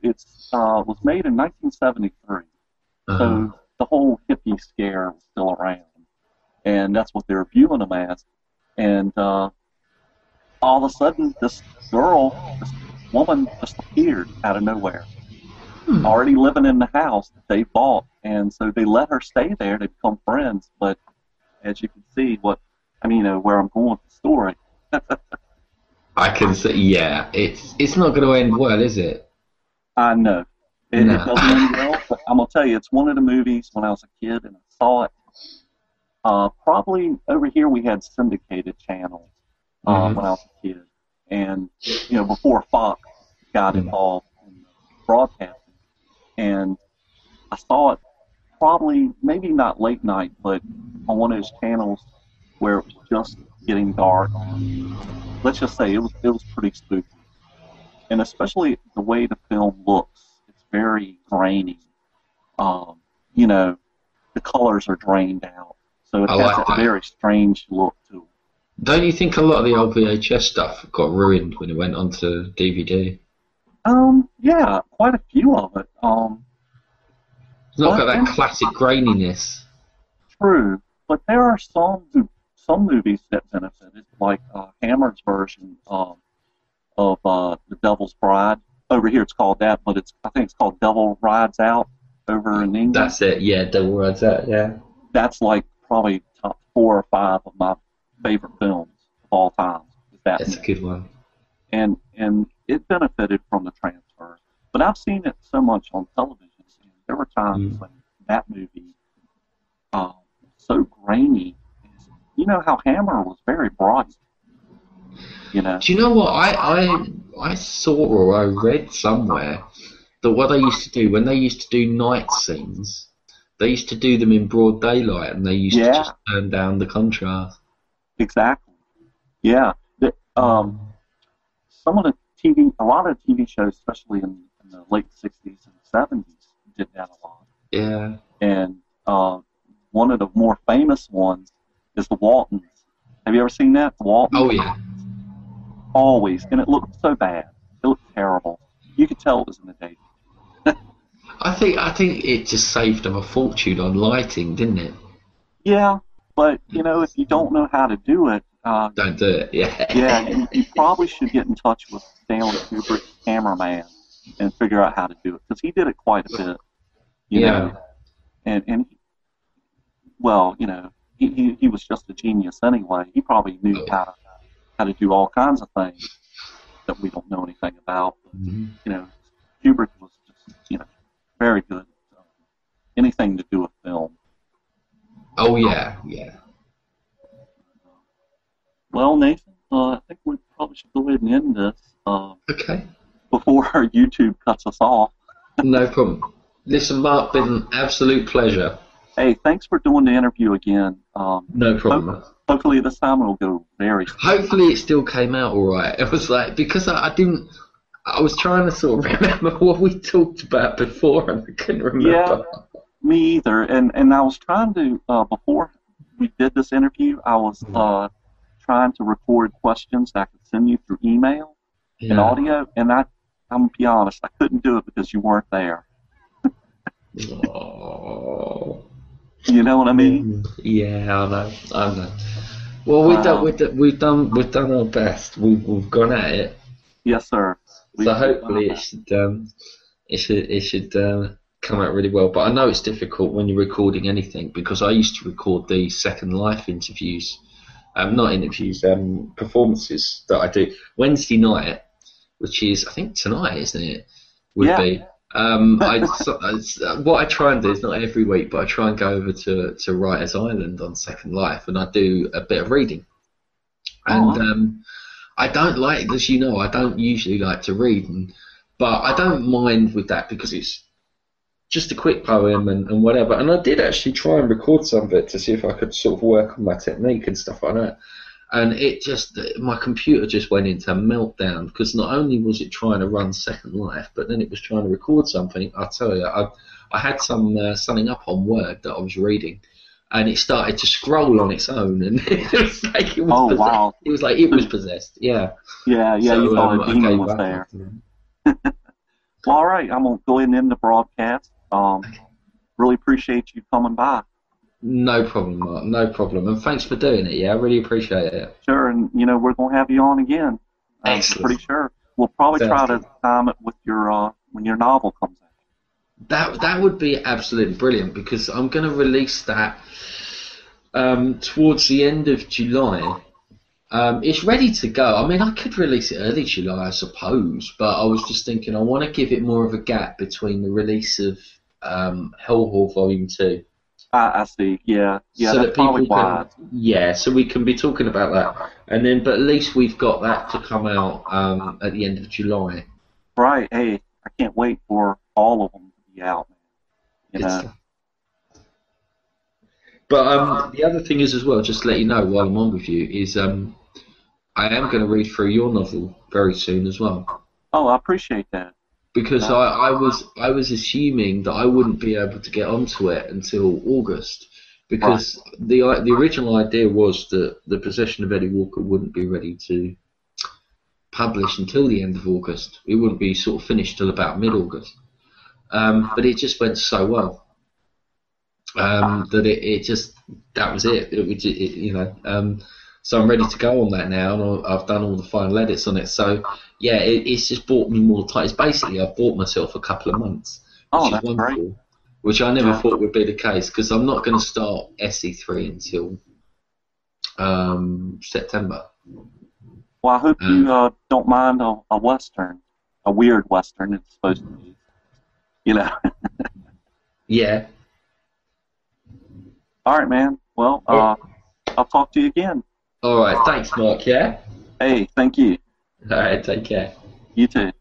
was made in 1973, so the whole hippie scare was still around, and that's what they're viewing them as. And all of a sudden, this woman just appeared out of nowhere, already living in the house that they bought, and so they let her stay there. They become friends, but as you can see, where I'm going with the story. I can see, yeah. It's not going to end well, is it? I know. It doesn't end well, but I'm going to tell you, it's one of the movies when I was a kid, and I saw it. Probably over here we had syndicated channels when I was a kid. And, before Fox got involved in broadcasting. And I saw it probably, maybe not late night, but on one of those channels where it was just getting dark. Let's just say it was pretty spooky, and especially the way the film looks. It's very grainy. The colors are drained out, so it has a very strange look to it. Don't you think a lot of the old VHS stuff got ruined when it went onto DVD? Yeah, quite a few of it. It's not got that classic graininess. True, but there are some movies that benefited, like Hammer's version of The Devil's Bride. Over here it's called that, but I think it's called Devil Rides Out over in England. That's it, yeah, Devil Rides Out, yeah. That's like probably top 4 or 5 of my favorite films of all time. That's a good one. And it benefited from the transfer. But I've seen it so much on television. There were times when that movie was so grainy. You know how Hammer was very bright. Do you know what? I saw or I read somewhere that what they used to do when they used to do night scenes, they used to do them in broad daylight, and they used to just turn down the contrast. Exactly. Yeah. A lot of TV shows, especially in the late 60s and 70s, did that a lot. Yeah. And one of the more famous ones is The Waltons. Have you ever seen that? The Waltons? Oh, yeah. Always. And it looked so bad. It looked terrible. You could tell it was in the day. I think it just saved them a fortune on lighting, didn't it? Yeah, but, if you don't know how to do it... don't do it, yeah. Yeah, you probably should get in touch with Stanley Kubrick's cameraman and figure out how to do it, because he did it quite a bit. You know? And he was just a genius anyway. He probably knew how to do all kinds of things that we don't know anything about. But, Kubrick was just, very good at anything to do with film. Oh, yeah, yeah. Well, Nathan, I think we probably should go ahead and end this. Okay. Before our YouTube cuts us off. No problem. Listen, Mark, been an absolute pleasure. Hey, thanks for doing the interview again. No problem. Hopefully this time it'll go very smooth. Hopefully it still came out all right. It was like, because I was trying to sort of remember what we talked about before, and I couldn't remember. Yeah, me either. And I was trying to, before we did this interview, I was trying to record questions that I could send you through email and audio, and I'm going to be honest, I couldn't do it because you weren't there. Oh. You know what I mean? Yeah, I know. Well, we've done our best. We've gone at it. Yes, sir. So hopefully it should come out really well. But I know it's difficult when you're recording anything, because I used to record the Second Life interviews, not interviews, performances that I do Wednesday night, which is, I think, tonight, isn't it? Would be. What I try and do is not every week, but I try and go over to Writers Island on Second Life, and I do a bit of reading. And I don't like, as you know, I don't usually like to read, but I don't mind with that because it's just a quick poem and whatever. And I did actually try and record some of it to see if I could sort of work on my technique and stuff like that. And my computer just went into meltdown, because not only was it trying to run Second Life, but then it was trying to record something. I tell you, I had something up on Word that I was reading, and it started to scroll on its own, and it was like it was possessed. Wow. It was like it was possessed. Yeah. Yeah. So, you thought a demon was there. Well, all right. I'm gonna go ahead and end the broadcast. Really appreciate you coming by. No problem, Mark. No problem. And thanks for doing it. Yeah, I really appreciate it. Sure, and we're going to have you on again. Excellent. I'm pretty sure. We'll probably try to time it with your when your novel comes out. That would be absolutely brilliant, because I'm going to release that towards the end of July. It's ready to go. I mean, I could release it early July, I suppose, but I was just thinking I want to give it more of a gap between the release of Hellhole Volume 2. I see. Yeah, so that's probably wise. Yeah, so we can be talking about that, and then, but at least we've got that to come out at the end of July. Right. Hey, I can't wait for all of them to be out. But the other thing is as well, just to let you know while I'm on with you, is I am going to read through your novel very soon as well. Oh, I appreciate that. Because I was assuming that I wouldn't be able to get onto it until August, because the original idea was that The Possession of Eddie Walker wouldn't be ready to publish until the end of August. It wouldn't be sort of finished till about mid-August. But it just went so well that that was it. So I'm ready to go on that now, and I've done all the final edits on it. So yeah, it's just bought me more time. It's basically I've bought myself a couple of months, which is wonderful. Great. Which I never thought would be the case, because I'm not going to start SE3 until September. Well, I hope you don't mind a western, a weird western. It's supposed to be, Yeah. All right, man. Well, I'll talk to you again. All right. Thanks, Mark. Yeah. Hey, thank you. All right. Take care. You too.